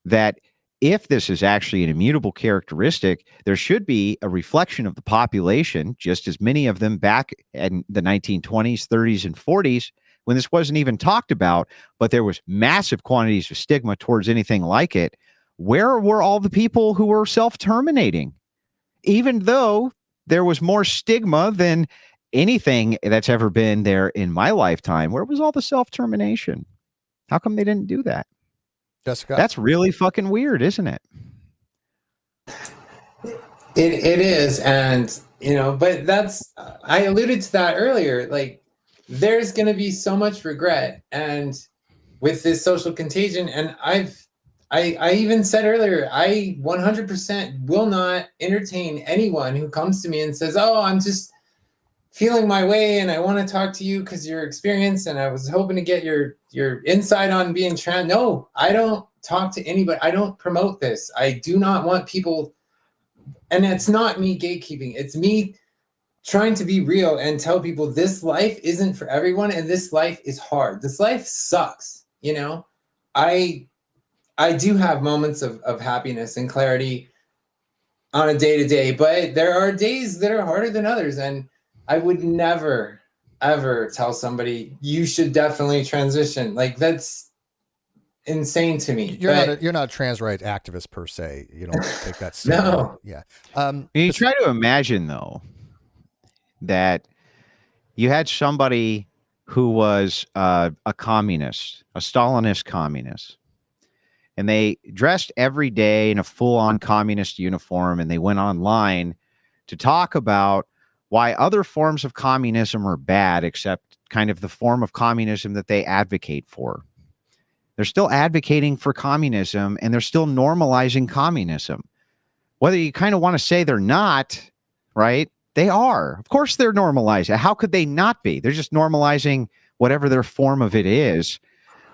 that if this is actually an immutable characteristic, there should be a reflection of the population, just as many of them back in the 1920s, 30s, and 40s, when this wasn't even talked about, but there was massive quantities of stigma towards anything like it? Where were all the people who were self-terminating? Even though there was more stigma than anything that's ever been there in my lifetime, where was all the self-termination? How come they didn't do that? Jessica? That's really fucking weird, isn't it? It is. And, but I alluded to that earlier. Like, there's going to be so much regret and with this social contagion. And I even said earlier, I 100% will not entertain anyone who comes to me and says, oh, I'm just feeling my way and I want to talk to you because you're experienced and I was hoping to get your insight on being trans. No, I don't talk to anybody. I don't promote this. I do not want people, and it's not me gatekeeping. It's me trying to be real and tell people this life isn't for everyone and this life is hard. This life sucks. I do have moments of happiness and clarity on a day-to-day, but there are days that are harder than others. And I would never, ever tell somebody you should definitely transition. Like insane to me. You're not a trans rights activist per se. You don't take that. No. Yeah. You try to imagine though that you had somebody who was a communist, a Stalinist communist, and they dressed every day in a full-on communist uniform, and they went online to talk about why other forms of communism are bad, except kind of the form of communism that they advocate for. They're still advocating for communism, and they're still normalizing communism. Whether you kind of want to say they're not, right? They are. Of course they're normalizing. How could they not be? They're just normalizing whatever their form of it is.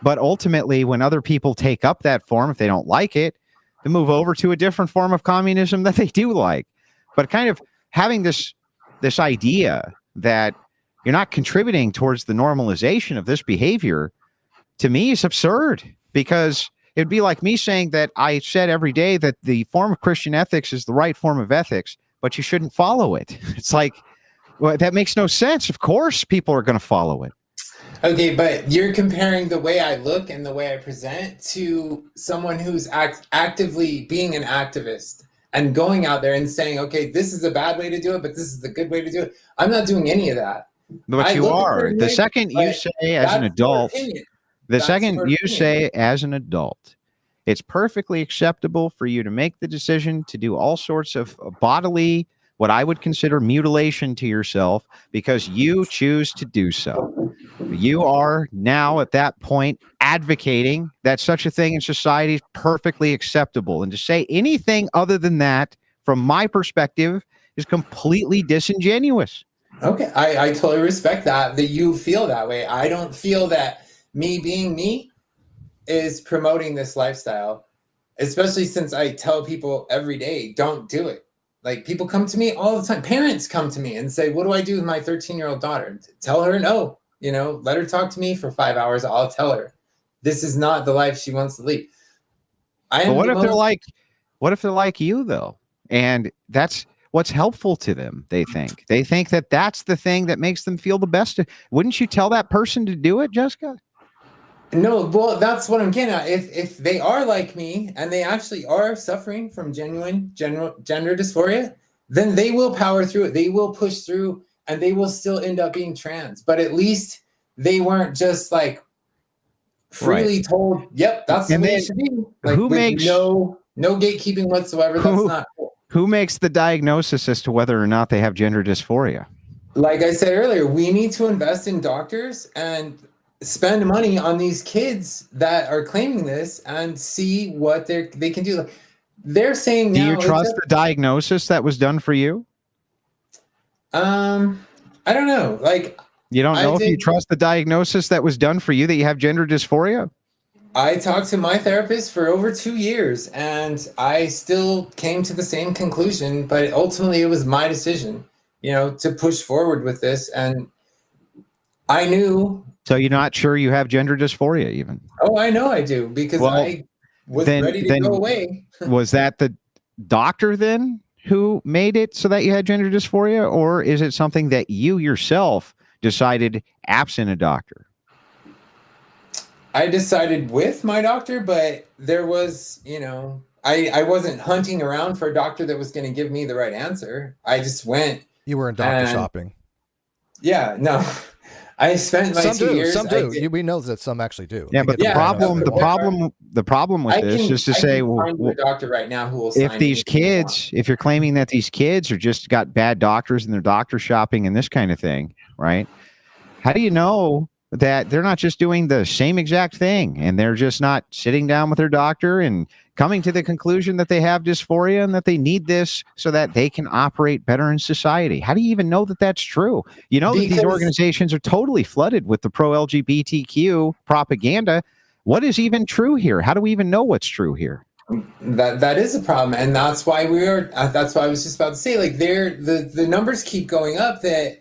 But ultimately, when other people take up that form, if they don't like it, they move over to a different form of communism that they do like. But kind of having this idea that you're not contributing towards the normalization of this behavior, to me, is absurd, because it'd be like me saying that I said every day that the form of Christian ethics is the right form of ethics, but you shouldn't follow it. It's like, well, that makes no sense. Of course, people are going to follow it. Okay, but you're comparing the way I look and the way I present to someone who's actively being an activist and going out there and saying, okay, this is a bad way to do it, but this is the good way to do it. I'm not doing any of that. But you are. The second you say as an adult, it's perfectly acceptable for you to make the decision to do all sorts of bodily, what I would consider mutilation to yourself, because you choose to do so. You are now at that point advocating that such a thing in society is perfectly acceptable. And to say anything other than that, from my perspective, is completely disingenuous. Okay, I totally respect that you feel that way. I don't feel that me being me is promoting this lifestyle, especially since I tell people every day, don't do it. Like, people come to me all the time. Parents come to me and say, what do I do with my 13-year-old daughter? Tell her no. Let her talk to me for 5 hours. I'll tell her this is not the life she wants to lead. But what if they're like you though? And that's what's helpful to them. They think that that's the thing that makes them feel the best. Wouldn't you tell that person to do it, Jessica? No, well, that's what I'm getting at. If they are like me and they actually are suffering from genuine gender dysphoria, then they will power through it. They will push through, and they will still end up being trans. But at least they weren't just like freely told, "Yep, that's the way it should be." Like, who makes no gatekeeping whatsoever? That's not cool. Who makes the diagnosis as to whether or not they have gender dysphoria? Like I said earlier, we need to invest in doctors and spend money on these kids that are claiming this and see what they can do. They're saying now. Do you trust the diagnosis that was done for you? I don't know. Like, you don't know if you trust the diagnosis that was done for you that you have gender dysphoria? I talked to my therapist for over 2 years, and I still came to the same conclusion. But ultimately, it was my decision, to push forward with this. And I knew. So you're not sure you have gender dysphoria even? Oh, I know I do, because I was ready to go away. Was that the doctor then who made it so that you had gender dysphoria, or is it something that you yourself decided absent a doctor? I decided with my doctor, but there was, I wasn't hunting around for a doctor that was going to give me the right answer. I just went. You were in doctor shopping. Yeah, no. I spent my 2 years. Some do. We know that some actually do. Yeah, but the problem with this is to say, find a doctor right now who will. If you're claiming that these kids are just got bad doctors and they're doctor shopping and this kind of thing, right? How do you know that they're not just doing the same exact thing and they're just not sitting down with their doctor and coming to the conclusion that they have dysphoria and that they need this so that they can operate better in society? How do you even know that that's true? That these organizations are totally flooded with the pro-LGBTQ propaganda. What is even true here? How do we even know what's true here? That is a problem, and that's why that's why I was just about to say, like, the numbers keep going up, that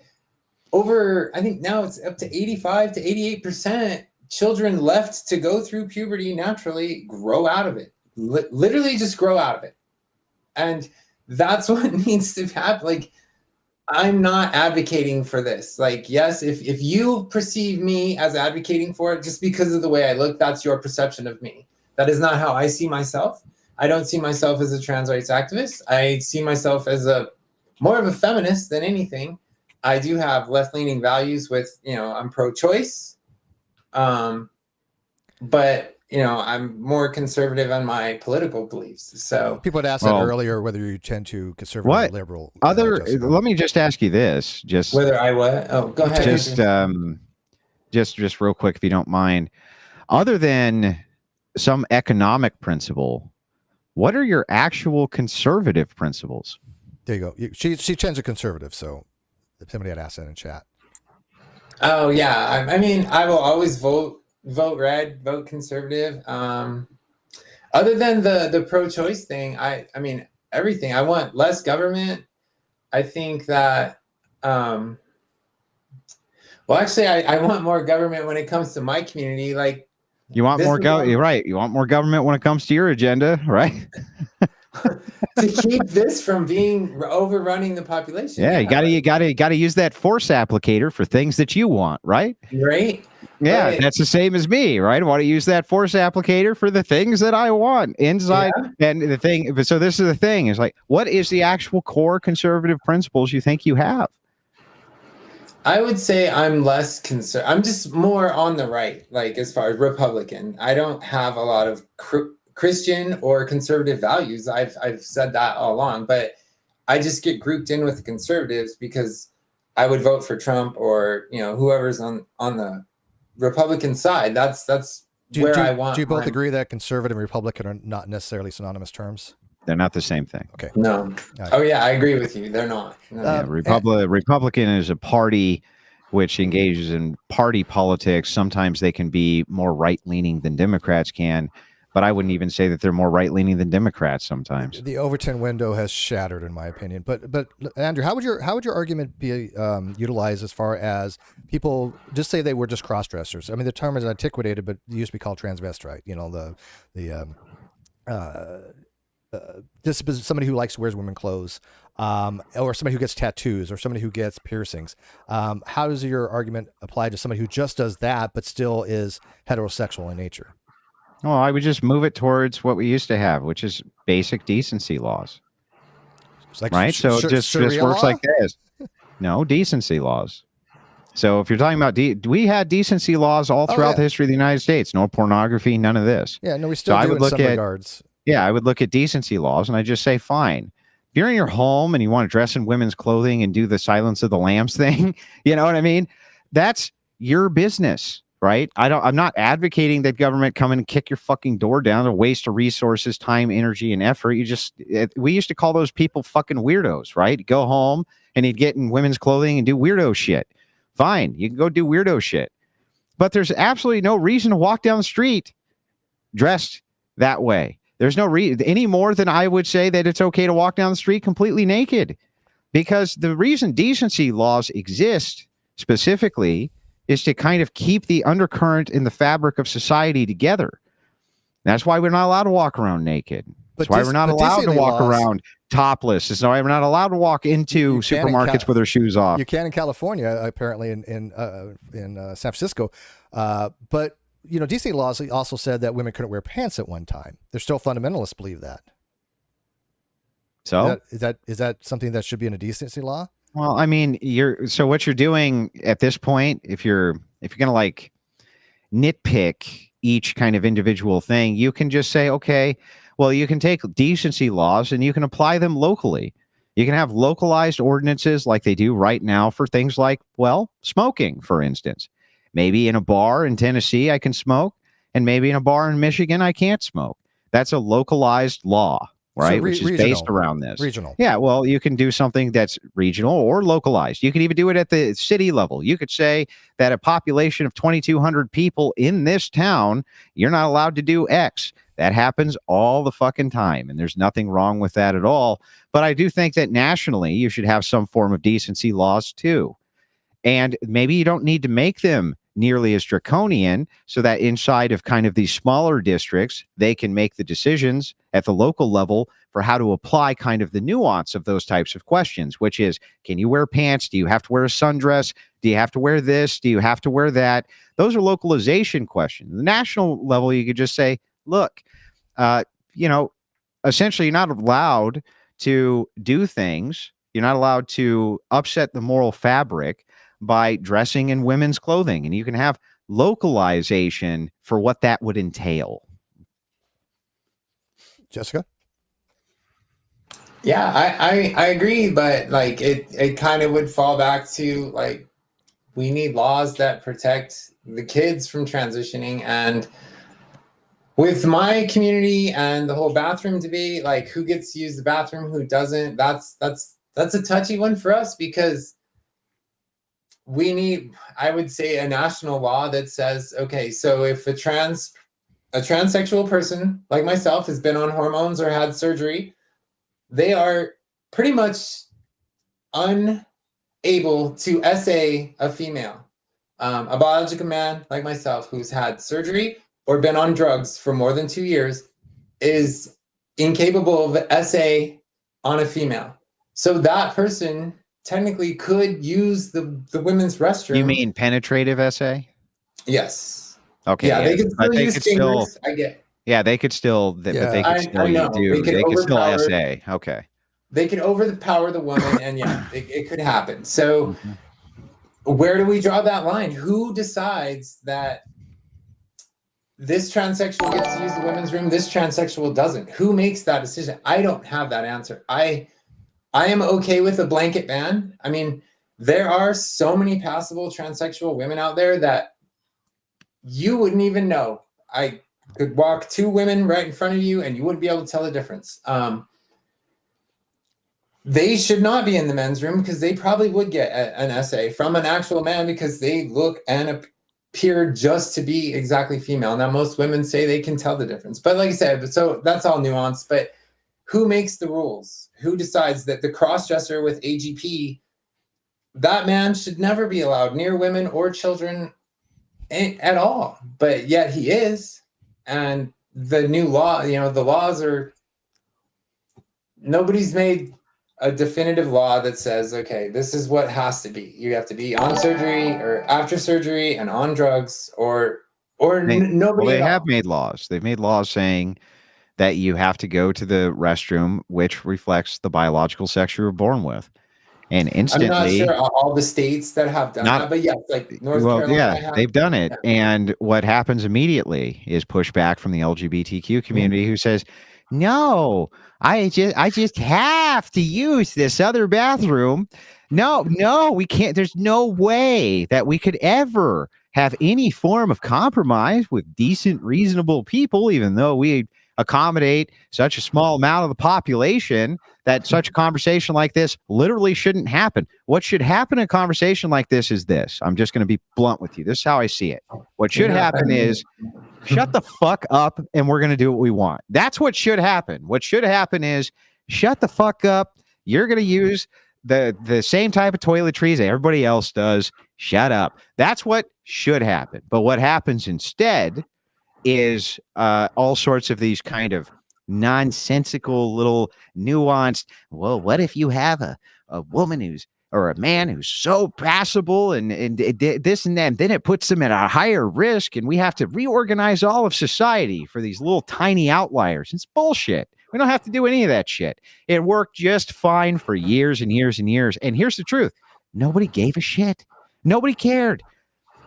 I think now it's up to 85 to 88% children left to go through puberty naturally grow out of it. Literally just grow out of it. And that's what needs to happen. Like, I'm not advocating for this. Like, yes, if you perceive me as advocating for it just because of the way I look, that's your perception of me. That is not how I see myself. I don't see myself as a trans rights activist. I see myself as more of a feminist than anything. I do have left-leaning values with, I'm pro-choice. But I'm more conservative on my political beliefs. So people had asked that earlier, whether you tend to conservative or liberal. Let me just ask you this: just whether I what? Oh, go ahead. Just real quick, if you don't mind. Other than some economic principle, what are your actual conservative principles? There you go. She tends to conservative. So if somebody had asked that in chat. Oh yeah, I mean, I will always vote red, vote conservative. Other than the pro-choice thing, I mean everything. I want less government. I think that actually I want more government when it comes to my community. Like, you want more government, right? You want more government when it comes to your agenda, right? To keep this from being overrunning the population. Yeah, you gotta use that force applicator for things that you want, right? Right. Yeah, that's the same as me, right? I want to use that force applicator for the things that I want inside. Yeah. And the thing, so this is the thing, is like, what is the actual core conservative principles you think you have? I would say I'm less concerned. I'm just more on the right, like as far as Republican. I don't have a lot of Christian or conservative values. I've said that all along, but I just get grouped in with the conservatives because I would vote for Trump or whoever's on the Republican side. That's where I want. Do you both agree that conservative and Republican are not necessarily synonymous terms? They're not the same thing. Okay. No. Right. Oh yeah, I agree with you. They're not. No. Yeah, Republican is a party which engages in party politics. Sometimes they can be more right-leaning than Democrats can, but I wouldn't even say that they're more right-leaning than Democrats sometimes. The Overton window has shattered, in my opinion. But Andrew, how would your argument be utilized as far as people just say they were just cross-dressers? I mean, the term is antiquated, but it used to be called transvestite. This is somebody who wears women's clothes, or somebody who gets tattoos, or somebody who gets piercings. How does your argument apply to somebody who just does that but still is heterosexual in nature? Well, I would just move it towards what we used to have, which is basic decency laws. Right? So it just works like this. No, decency laws. So if you're talking about, we had decency laws all throughout the history of the United States. No pornography, none of this. Yeah, no, we still do in some regards. Yeah, I would look at decency laws and I just say, fine. If you're in your home and you want to dress in women's clothing and do the Silence of the Lambs thing, you know what I mean? That's your business, right? I'm not advocating that government come in and kick your fucking door down, a waste of resources, time, energy, and effort. We used to call those people fucking weirdos, right? Go home and he'd get in women's clothing and do weirdo shit. Fine, you can go do weirdo shit. But there's absolutely no reason to walk down the street dressed that way. There's no reason any more than I would say that it's okay to walk down the street completely naked, because the reason decency laws exist specifically is to kind of keep the undercurrent in the fabric of society together. That's why we're not allowed to walk around naked. That's why we're not allowed to walk around topless. That's why we're not allowed to walk into supermarkets with our shoes off. You can in California, apparently in San Francisco, but decency laws also said that women couldn't wear pants at one time. There's still fundamentalists believe that. So is that something that should be in a decency law? Well, I mean, what you're doing at this point, if you're gonna like nitpick each kind of individual thing, you can just say, okay, well, you can take decency laws and you can apply them locally. You can have localized ordinances like they do right now for things like, well, smoking, for instance. Maybe in a bar in Tennessee, I can smoke, and maybe in a bar in Michigan, I can't smoke. That's a localized law, right? So which is based around this. Regional. Yeah, well, you can do something that's regional or localized. You can even do it at the city level. You could say that a population of 2,200 people in this town, you're not allowed to do X. That happens all the fucking time, and there's nothing wrong with that at all. But I do think that nationally, you should have some form of decency laws too. And maybe you don't need to make them nearly as draconian, so that inside of kind of these smaller districts, they can make the decisions at the local level for how to apply kind of the nuance of those types of questions, which is, can you wear pants? Do you have to wear a sundress? Do you have to wear this? Do you have to wear that? Those are localization questions. The national level, you could just say, look, essentially you're not allowed to do things. You're not allowed to upset the moral fabric by dressing in women's clothing. And you can have localization for what that would entail. Jessica? Yeah, I agree, but like it kind of would fall back to like we need laws that protect the kids from transitioning. And with my community and the whole bathroom debate, like who gets to use the bathroom, who doesn't, that's a touchy one for us, because we need, I would say, a national law that says, okay, so if a transsexual person like myself has been on hormones or had surgery, they are pretty much unable to essay a female. A biological man like myself who's had surgery or been on drugs for more than 2 years is incapable of essay on a female. So that person technically could use the women's restroom. You mean penetrative essay? Yes. Okay. Yeah, they could still use fingers. I get. Yeah, they could still. But they could still do. They could still essay. Okay. They could overpower the woman, and yeah, it could happen. So, where do we draw that line? Who decides that this transsexual gets to use the women's room, this transsexual doesn't? Who makes that decision? I don't have that answer. I am okay with a blanket ban. I mean, there are so many passable transsexual women out there that you wouldn't even know. I could walk 2 women right in front of you and you wouldn't be able to tell the difference. They should not be in the men's room because they probably would get an essay from an actual man because they look and appear just to be exactly female. Now, most women say they can tell the difference. But like I said, so that's all nuanced. But who makes the rules? Who decides that the cross-dresser with AGP, that man should never be allowed near women or children at all? But yet he is. And the new law, the laws are, nobody's made a definitive law that says, okay, this is what has to be. You have to be on surgery or after surgery and on drugs nobody. Well, they have made laws. They've made laws saying that you have to go to the restroom, which reflects the biological sex you were born with. And instantly, I'm not sure all the states that have done that, but yes, like North Carolina. They've done it. Yeah. And what happens immediately is pushback from the LGBTQ community who says, no, I just have to use this other bathroom. No, we can't. There's no way that we could ever have any form of compromise with decent, reasonable people, even though we accommodate such a small amount of the population that such a conversation like this literally shouldn't happen. What should happen in a conversation like this is this. I'm just going to be blunt with you. This is how I see it. What should happen is shut the fuck up and we're going to do what we want. That's what should happen. What should happen is shut the fuck up. You're going to use the same type of toiletries that everybody else does. Shut up. That's what should happen. But what happens instead is all sorts of these kind of nonsensical little nuanced, well, what if you have a woman who's or a man who's so passable and this and that, and then it puts them at a higher risk and we have to reorganize all of society for these little tiny outliers. It's bullshit. We don't have to do any of that shit. It worked just fine for years and years and years. And here's the truth. Nobody gave a shit. Nobody cared.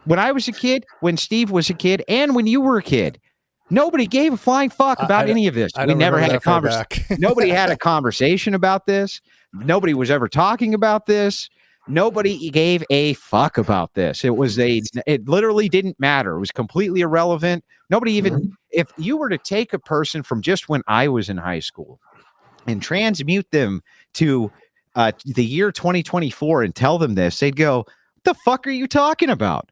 When I was a kid, when Steve was a kid, and when you were a kid, nobody gave a flying fuck about any of this. We never had a conversation. Nobody had a conversation about this. Nobody was ever talking about this. Nobody gave a fuck about this. It literally didn't matter. It was completely irrelevant. Nobody even, if you were to take a person from just when I was in high school and transmute them to the year 2024 and tell them this, they'd go, what the fuck are you talking about?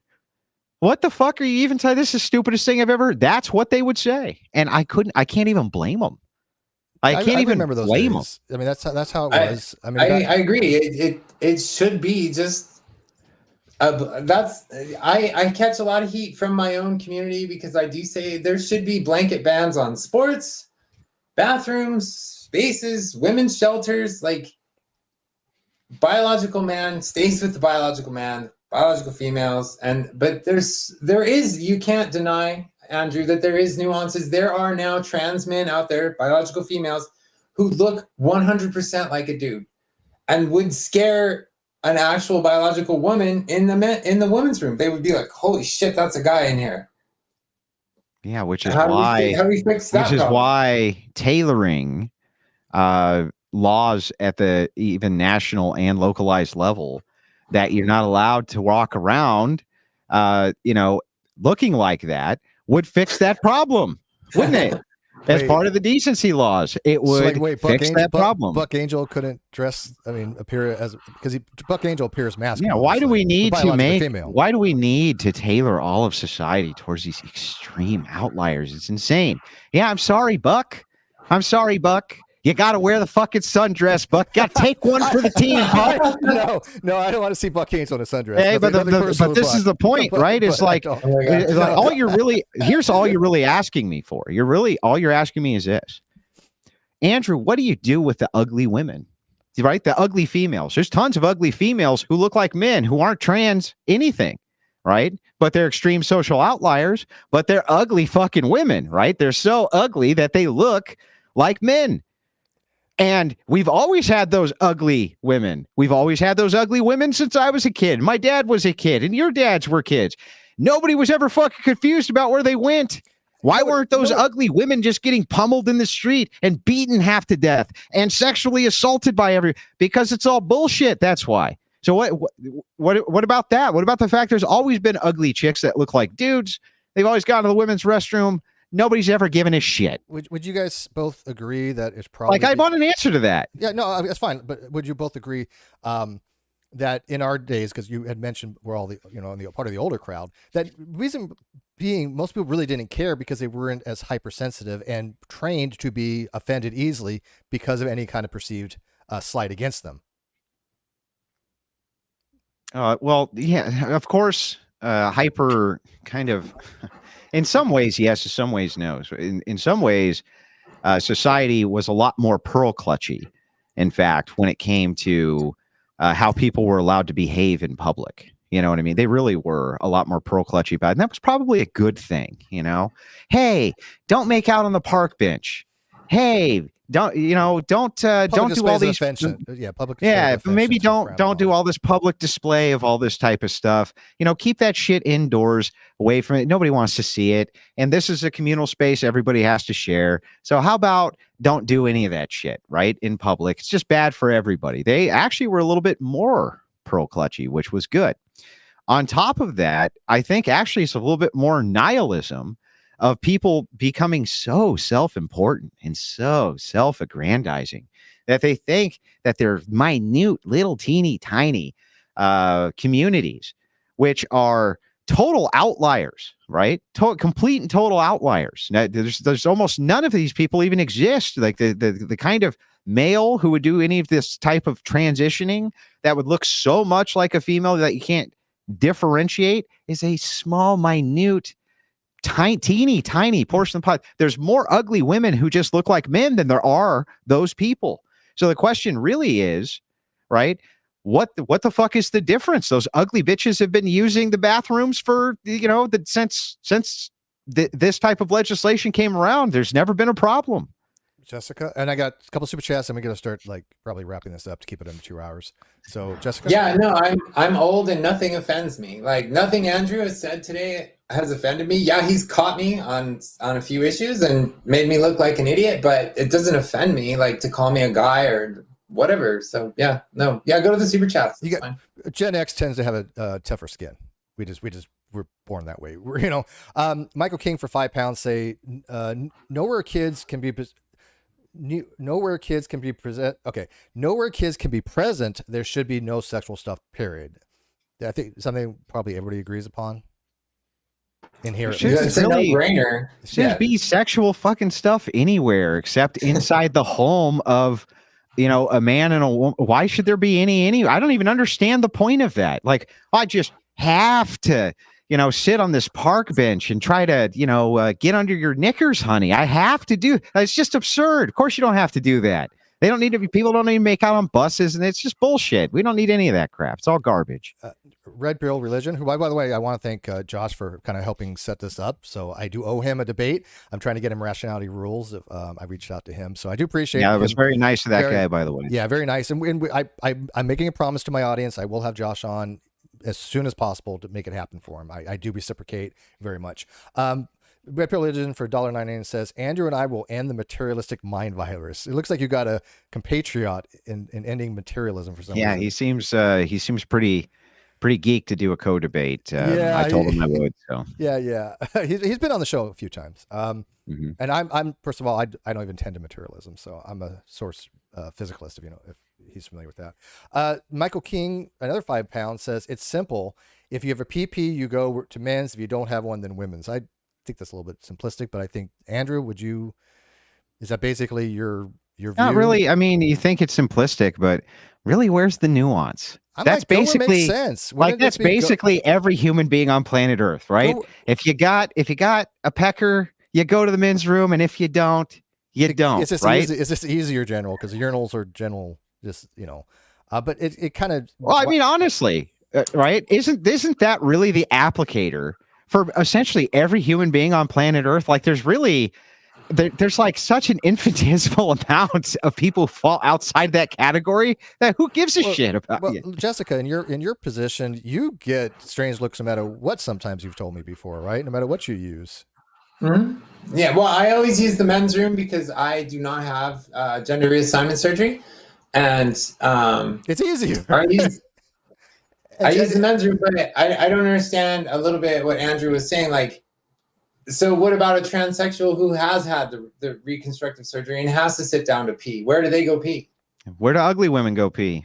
What the fuck are you even saying? This is the stupidest thing I've ever heard. That's what they would say. And I can't even blame them. I can't even remember those blame them. I mean, that's how it was. I mean, I agree. It should be just, I catch a lot of heat from my own community because I do say there should be blanket bans on sports, bathrooms, spaces, women's shelters, like biological man stays with the biological man, biological females, but there is, you can't deny, Andrew, that there is nuances. There are now trans men out there, biological females, who look 100% like a dude and would scare an actual biological woman in the women's room. They would be like, holy shit, that's a guy in here. Yeah, which is how do we fix that which is problem? why tailoring laws at the even national and localized level, that you're not allowed to walk around looking like that, would fix that problem, wouldn't it? As part of the decency laws, it would fix that problem. Buck Angel couldn't appear as, because Buck Angel appears masculine. Yeah, why do we need to tailor all of society towards these extreme outliers? It's insane. Yeah, I'm sorry, Buck. You got to wear the fucking sundress, Buck. Got to take one for the team, Buck. No, I don't want to see Buck Angel in a sundress. Hey, but this is the point, right? It's like all you're really asking me for. All you're asking me is this, Andrew. What do you do with the ugly women? Right, the ugly females. There's tons of ugly females who look like men, who aren't trans anything, right? But they're extreme social outliers. But they're ugly fucking women, right? They're so ugly that they look like men. And we've always had those ugly women. We've always had those ugly women since I was a kid. My dad was a kid, and your dads were kids. Nobody was ever fucking confused about where they went. Why weren't those ugly women just getting pummeled in the street and beaten half to death and sexually assaulted by because it's all bullshit. That's why. So what about that? What about the fact there's always been ugly chicks that look like dudes? They've always gone to the women's restroom. Nobody's ever given a shit. Would you guys both agree that it's probably I want an answer to that? Yeah, no, that's fine. But would you both agree that in our days, because you had mentioned we're all in the part of the older crowd, that reason being most people really didn't care because they weren't as hypersensitive and trained to be offended easily because of any kind of perceived slight against them? Well, yeah, of course, hyper kind of. In some ways, yes. In some ways, no. So in some ways, society was a lot more pearl clutchy. In fact, when it came to how people were allowed to behave in public, you know what I mean? They really were a lot more pearl clutchy about it. And that was probably a good thing, Hey, don't make out on the park bench. Hey, don't do all these maybe don't do all this public display of all this type of stuff. Keep that shit indoors, away from it. Nobody wants to see it, and this is a communal space everybody has to share. So how about don't do any of that shit right in public? It's just bad for everybody. They actually were a little bit more pearl clutchy, which was good. On top of that, I think actually it's a little bit more nihilism of people becoming so self-important and so self-aggrandizing that they think that they're minute, little, teeny, tiny communities, which are total outliers, right? Complete and total outliers. Now, there's almost none of these people even exist. Like the kind of male who would do any of this type of transitioning that would look so much like a female that you can't differentiate is a small, minute, teeny tiny portion of the pot. There's more ugly women who just look like men than there are those people. So the question really is, right, what the fuck is the difference? Those ugly bitches have been using the bathrooms for since this type of legislation came around. There's never been a problem. Jessica, and I got a couple super chats, and we're gonna start probably wrapping this up to keep it under 2 hours. So Jessica, yeah, no, I'm old and nothing offends me. Like nothing Andrew has said today has offended me. Yeah, he's caught me on a few issues and made me look like an idiot, but it doesn't offend me to call me a guy or whatever. So go to the super chats. Fine. Gen X tends to have a tougher skin. We're born that way. Michael King for £5 say nowhere kids can be present. There should be no sexual stuff, period. I think something probably everybody agrees upon. It's a no-brainer. Should be sexual fucking stuff anywhere except inside the home of a man and a woman. Why should there be any? I don't even understand the point of that. I just have to sit on this park bench and try to, get under your knickers, honey. I have to do. It's just absurd. Of course, you don't have to do that. They don't need to be. People don't even make out on buses, and it's just bullshit. We don't need any of that crap. It's all garbage. Red Pill Religion, who, by the way, I want to thank Josh for kind of helping set this up. So I do owe him a debate. I'm trying to get him Rationality Rules. I reached out to him, so I do appreciate. Yeah, it was very nice of that guy, by the way. Yeah, very nice. And I'm making a promise to my audience. I will have Josh on as soon as possible to make it happen for him. I do reciprocate very much. Red Pill Religion for $1.99 says, Andrew and I will end the materialistic mind virus. It looks like you got a compatriot in ending materialism for some reason. Yeah, he seems pretty geek to do a co-debate. I told him I would. So yeah. he's been on the show a few times. And I'm first of all, I don't even tend to materialism, so I'm a source physicalist, if he's familiar with that. Michael King, another £5, says it's simple. If you have a PP, you go to men's. If you don't have one, then women's. I think that's a little bit simplistic, but I think, Andrew, is that basically your view? Not really. I mean, you think it's simplistic, but really, where's the nuance? That's basically makes sense. That's basically every human being on planet Earth, right? If you got a pecker, you go to the men's room, and if you don't, you don't. Right? Is this easier, General? Because urinals are general, just but it kind of. Well, I mean, honestly, right? Isn't that really the applicator for essentially every human being on planet Earth? Like, there's really. There's like such an infinitesimal amount of people who fall outside that category that who gives a shit about you? Jessica, in your position, you get strange looks no matter what. Sometimes you've told me before, right? No matter what you use. Mm-hmm. Yeah, well, I always use the men's room because I do not have gender reassignment surgery, and it's easier. I use the men's room, but I don't understand a little bit what Andrew was saying, like. So what about a transsexual who has had the reconstructive surgery and has to sit down to pee? Where do they go pee? Where do ugly women go pee?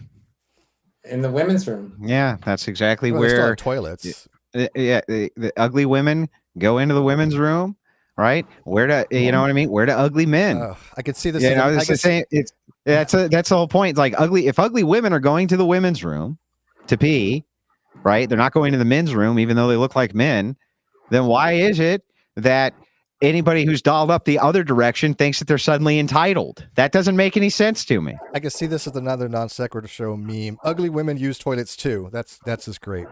In the women's room. Yeah, that's exactly where toilets. The ugly women go into the women's room, right? Where do you know what I mean? Where do ugly men? I could see this. That's the whole point. Like if ugly women are going to the women's room to pee, right? They're not going to the men's room, even though they look like men. Then why is it that anybody who's dialed up the other direction thinks that they're suddenly entitled? That doesn't make any sense to me. I can see this as another Non-Sequitur Show meme. Ugly women use toilets too. That's just great.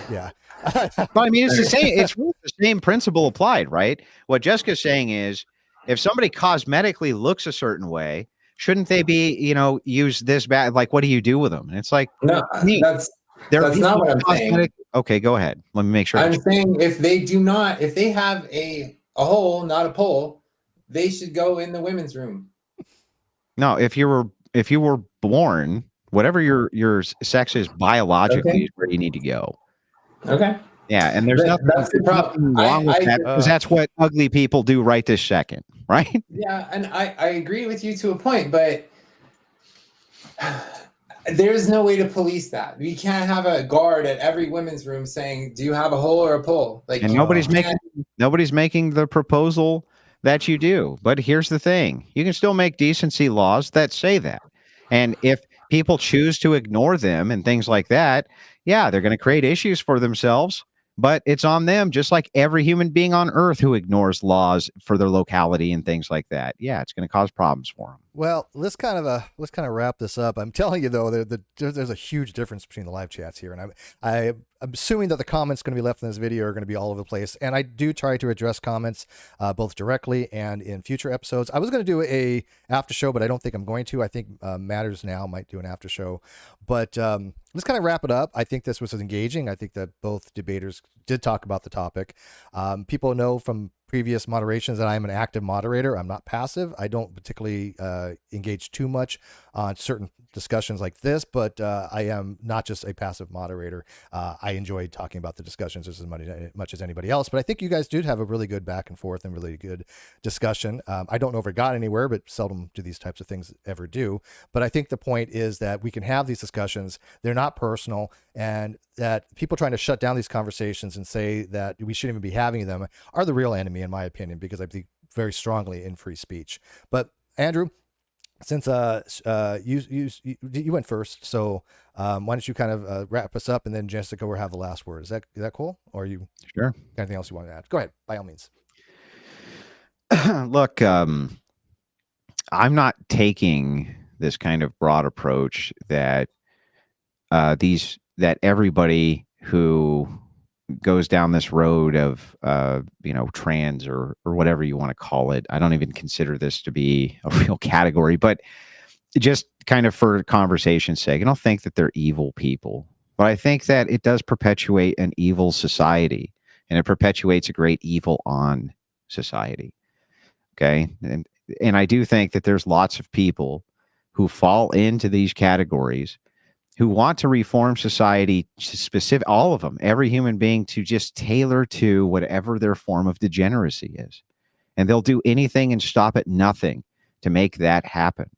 Yeah. But I mean, it's the same. It's really the same principle applied, right? What Jessica's saying is, if somebody cosmetically looks a certain way, shouldn't they be, use this bad? Like, what do you do with them? And it's like, no, that's not what I'm saying. Okay, go ahead. Let me make sure. I'm saying if they have a hole, not a pole, they should go in the women's room. No, if you were born, whatever your sex is biologically is where you need to go. Okay. Yeah, and there's nothing wrong with that, because that's what ugly people do right this second, right? Yeah, and I agree with you to a point, but there's no way to police that. We can't have a guard at every women's room saying, "Do you have a hole or a pole?" Like, and nobody's making the proposal that you do. But here's the thing: you can still make decency laws that say that, and if people choose to ignore them and things like that, yeah, they're going to create issues for themselves. But it's on them, just like every human being on Earth who ignores laws for their locality and things like that. Yeah, it's going to cause problems for them. Well, let's kind of wrap this up. I'm telling you though, there's a huge difference between the live chats here, and I'm assuming that the comments going to be left in this video are going to be all over the place. And I do try to address comments both directly and in future episodes. I was going to do a after show, but I don't think I'm going to. I think Matters Now might do an after show, but let's kind of wrap it up. I think this was engaging. I think that both debaters did talk about the topic. People know from previous moderations that I am an active moderator. I'm not passive. I don't particularly engage too much on certain discussions like this, but I am not just a passive moderator. I enjoy talking about the discussions as much as anybody else, but I think you guys did have a really good back and forth and really good discussion. I don't know if it got anywhere, but seldom do these types of things ever do. But I think the point is that we can have these discussions. They're not personal, and that people trying to shut down these conversations and say that we shouldn't even be having them are the real enemy, in my opinion, because I believe very strongly in free speech. But Andrew, since you went first, so why don't you kind of wrap us up, and then Jessica will have the last word. Is that cool? Or you Sure. anything else you want to add? Go ahead, by all means. Look, I'm not taking this kind of broad approach that that everybody who goes down this road of trans or whatever you want to call it. I don't even consider this to be a real category, but just kind of for conversation's sake, I don't think that they're evil people, but I think that it does perpetuate an evil society, and it perpetuates a great evil on society. Okay. And I do think that there's lots of people who fall into these categories who want to reform society, all of them, every human being, to just tailor to whatever their form of degeneracy is. And they'll do anything and stop at nothing to make that happen.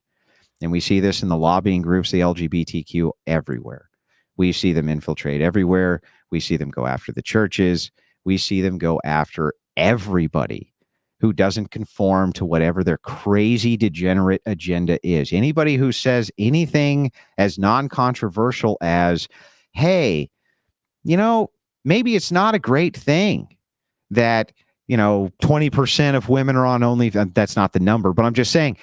And we see this in the lobbying groups, the LGBTQ, everywhere. We see them infiltrate everywhere. We see them go after the churches. We see them go after everybody who doesn't conform to whatever their crazy degenerate agenda is. Anybody who says anything as non-controversial as, hey, maybe it's not a great thing that, 20% of women are on OnlyFans. That's not the number, but I'm just saying,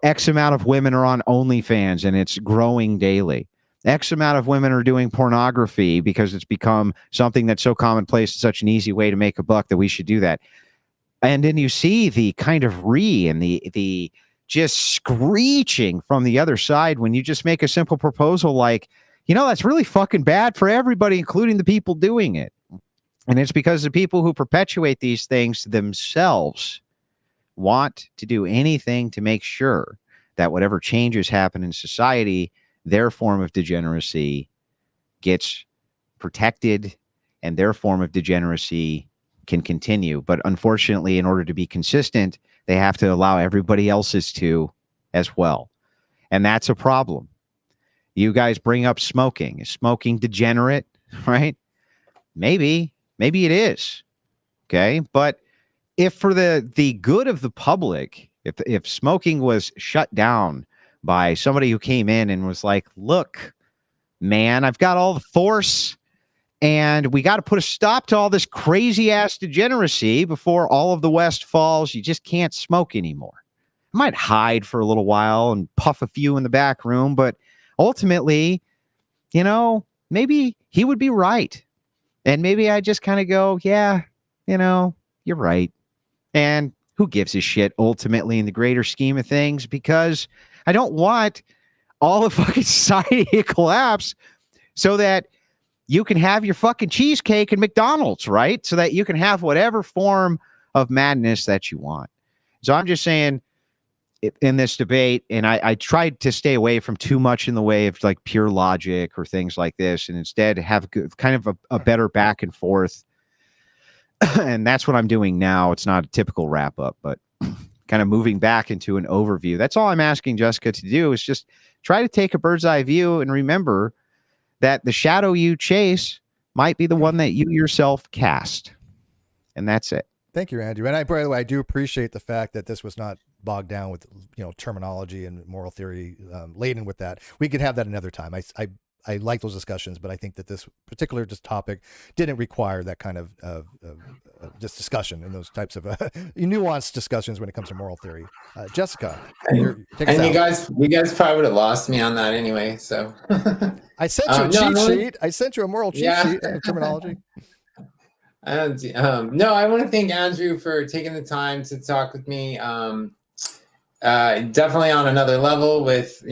X amount of women are on OnlyFans and it's growing daily. X amount of women are doing pornography because it's become something that's so commonplace, such an easy way to make a buck that we should do that. And then you see the kind of and the just screeching from the other side when you just make a simple proposal like, that's really fucking bad for everybody, including the people doing it. And it's because the people who perpetuate these things themselves want to do anything to make sure that whatever changes happen in society, their form of degeneracy gets protected and their form of degeneracy can continue. But unfortunately, in order to be consistent, they have to allow everybody else's to as well. And that's a problem. You guys bring up smoking. Is smoking degenerate, right? Maybe it is. Okay. But if for the good of the public, if smoking was shut down by somebody who came in and was like, look, man, I've got all the force, and we got to put a stop to all this crazy ass degeneracy before all of the West falls. You just can't smoke anymore. I might hide for a little while and puff a few in the back room, but ultimately, maybe he would be right. And maybe I just kind of go, yeah, you're right. And who gives a shit ultimately in the greater scheme of things? Because I don't want all of fucking society to collapse so that you can have your fucking cheesecake in McDonald's, right? So that you can have whatever form of madness that you want. So I'm just saying in this debate, and I tried to stay away from too much in the way of like pure logic or things like this, and instead have kind of a better back and forth. And that's what I'm doing now. It's not a typical wrap up, but kind of moving back into an overview. That's all I'm asking Jessica to do, is just try to take a bird's eye view and remember that the shadow you chase might be the one that you yourself cast. And that's it. Thank you, Andrew. And by the way, I do appreciate the fact that this was not bogged down with, terminology and moral theory laden with that. We could have that another time. I like those discussions, but I think that this particular topic didn't require that kind of just discussion and those types of nuanced discussions when it comes to moral theory. Jessica, take us out. You guys probably would have lost me on that anyway. So I sent you a cheat sheet. I sent you a moral cheat sheet of terminology. No, I want to thank Andrew for taking the time to talk with me. Definitely on another level with,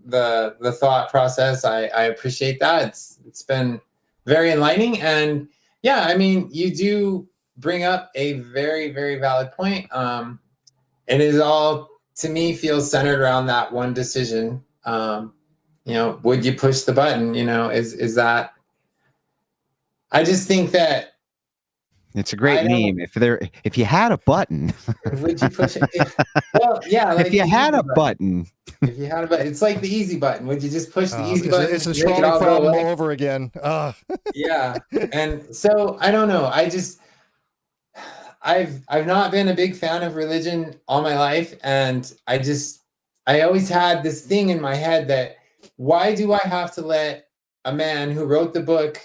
the thought process. I appreciate that. It's been very enlightening. And yeah, I mean, you do bring up a very, very valid point. It is all, to me, feels centered around that one decision. Would you push the button? Is that, I just think that it's a great meme. If you had a button, would you push it? Well, yeah. Like if you had a button, it's like the easy button. Would you just push the easy button? It's a strong problem all over again. Yeah. And so I don't know. I've not been a big fan of religion all my life, and I just I always had this thing in my head that why do I have to let a man who wrote the book,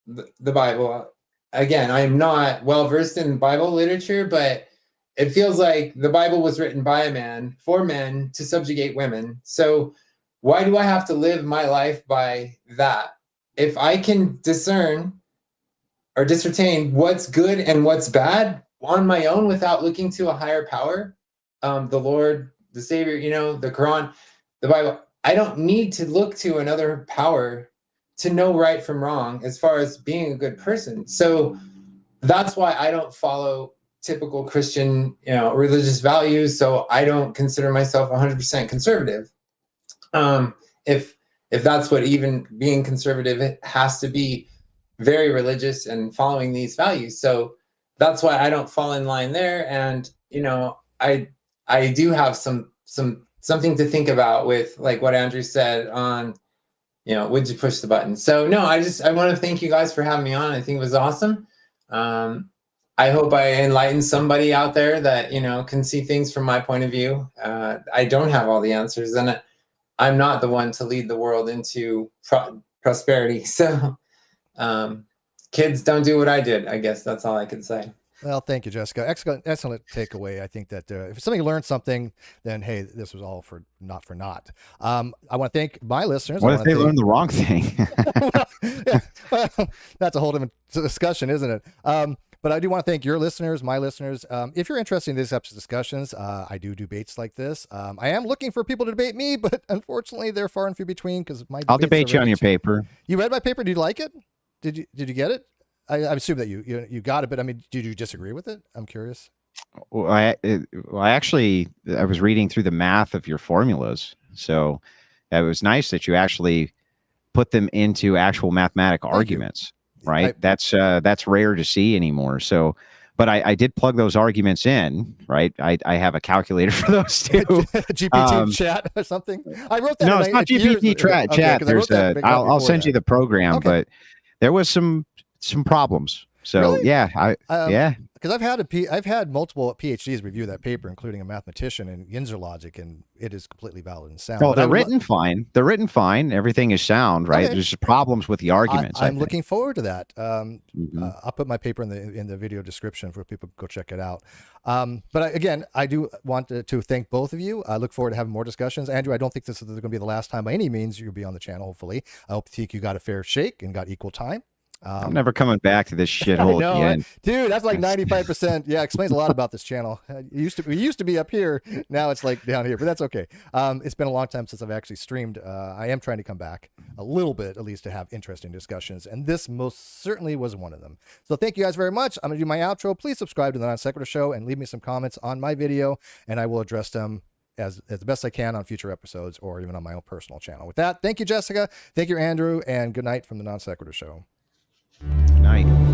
the Bible, again, I'm not well versed in Bible literature, but it feels like the Bible was written by a man for men to subjugate women. So why do I have to live my life by that? If I can discern or discertain what's good and what's bad on my own without looking to a higher power, the Lord, the Savior, the Quran, the Bible, I don't need to look to another power to know right from wrong as far as being a good person. So that's why I don't follow typical Christian, religious values. So I don't consider myself 100% conservative. If that's what even being conservative, it has to be very religious and following these values. So that's why I don't fall in line there. And, I do have something to think about with like what Andrew said on, would you push the button? So no, I want to thank you guys for having me on. I think it was awesome. I hope I enlighten somebody out there that, can see things from my point of view. I don't have all the answers, and I'm not the one to lead the world into prosperity. So kids, don't do what I did. I guess that's all I can say. Well, thank you, Jessica. Excellent takeaway. I think that if somebody learned something, then hey, this was all for naught. I want to thank my listeners. What if they learned the wrong thing? well, that's a whole different discussion, isn't it? But I do want to thank your listeners, my listeners. If you're interested in these types of discussions, I do debates like this. I am looking for people to debate me, but unfortunately, they're far and few between because I'll debate you on your paper. You read my paper? Did you like it? Did you get it? I assume that you got it, but I mean, did you disagree with it? I'm curious. Well, I was reading through the math of your formulas, so it was nice that you actually put them into actual mathematical arguments. Right, that's rare to see anymore. So, but I did plug those arguments in. Right, I have a calculator for those too. GPT chat or something. I wrote that. No, it's not GPT chat. There's I'll send you the program, but there was some problems. So really? Yeah, yeah. Because I've had multiple PhDs review that paper, including a mathematician and Ginzer logic, and it is completely valid and sound. Oh, they're written fine. They're written fine. Everything is sound, right? Okay. There's just problems with the arguments. I'm looking forward to that. I'll put my paper in the video description for people to go check it out. But again, I do want to thank both of you. I look forward to having more discussions. Andrew, I don't think this is going to be the last time by any means you'll be on the channel. Hopefully, I hope you got a fair shake and got equal time. I'm never coming back to this shithole again. Dude, that's like 95%. Yeah, explains a lot about this channel. We used to be up here. Now it's like down here, but that's okay. It's been a long time since I've actually streamed. I am trying to come back a little bit, at least, to have interesting discussions. And this most certainly was one of them. So thank you guys very much. I'm going to do my outro. Please subscribe to the NonSequitur Show and leave me some comments on my video, and I will address them as the best I can on future episodes or even on my own personal channel. With that, thank you, Jessica. Thank you, Andrew, and good night from the NonSequitur Show. Good night.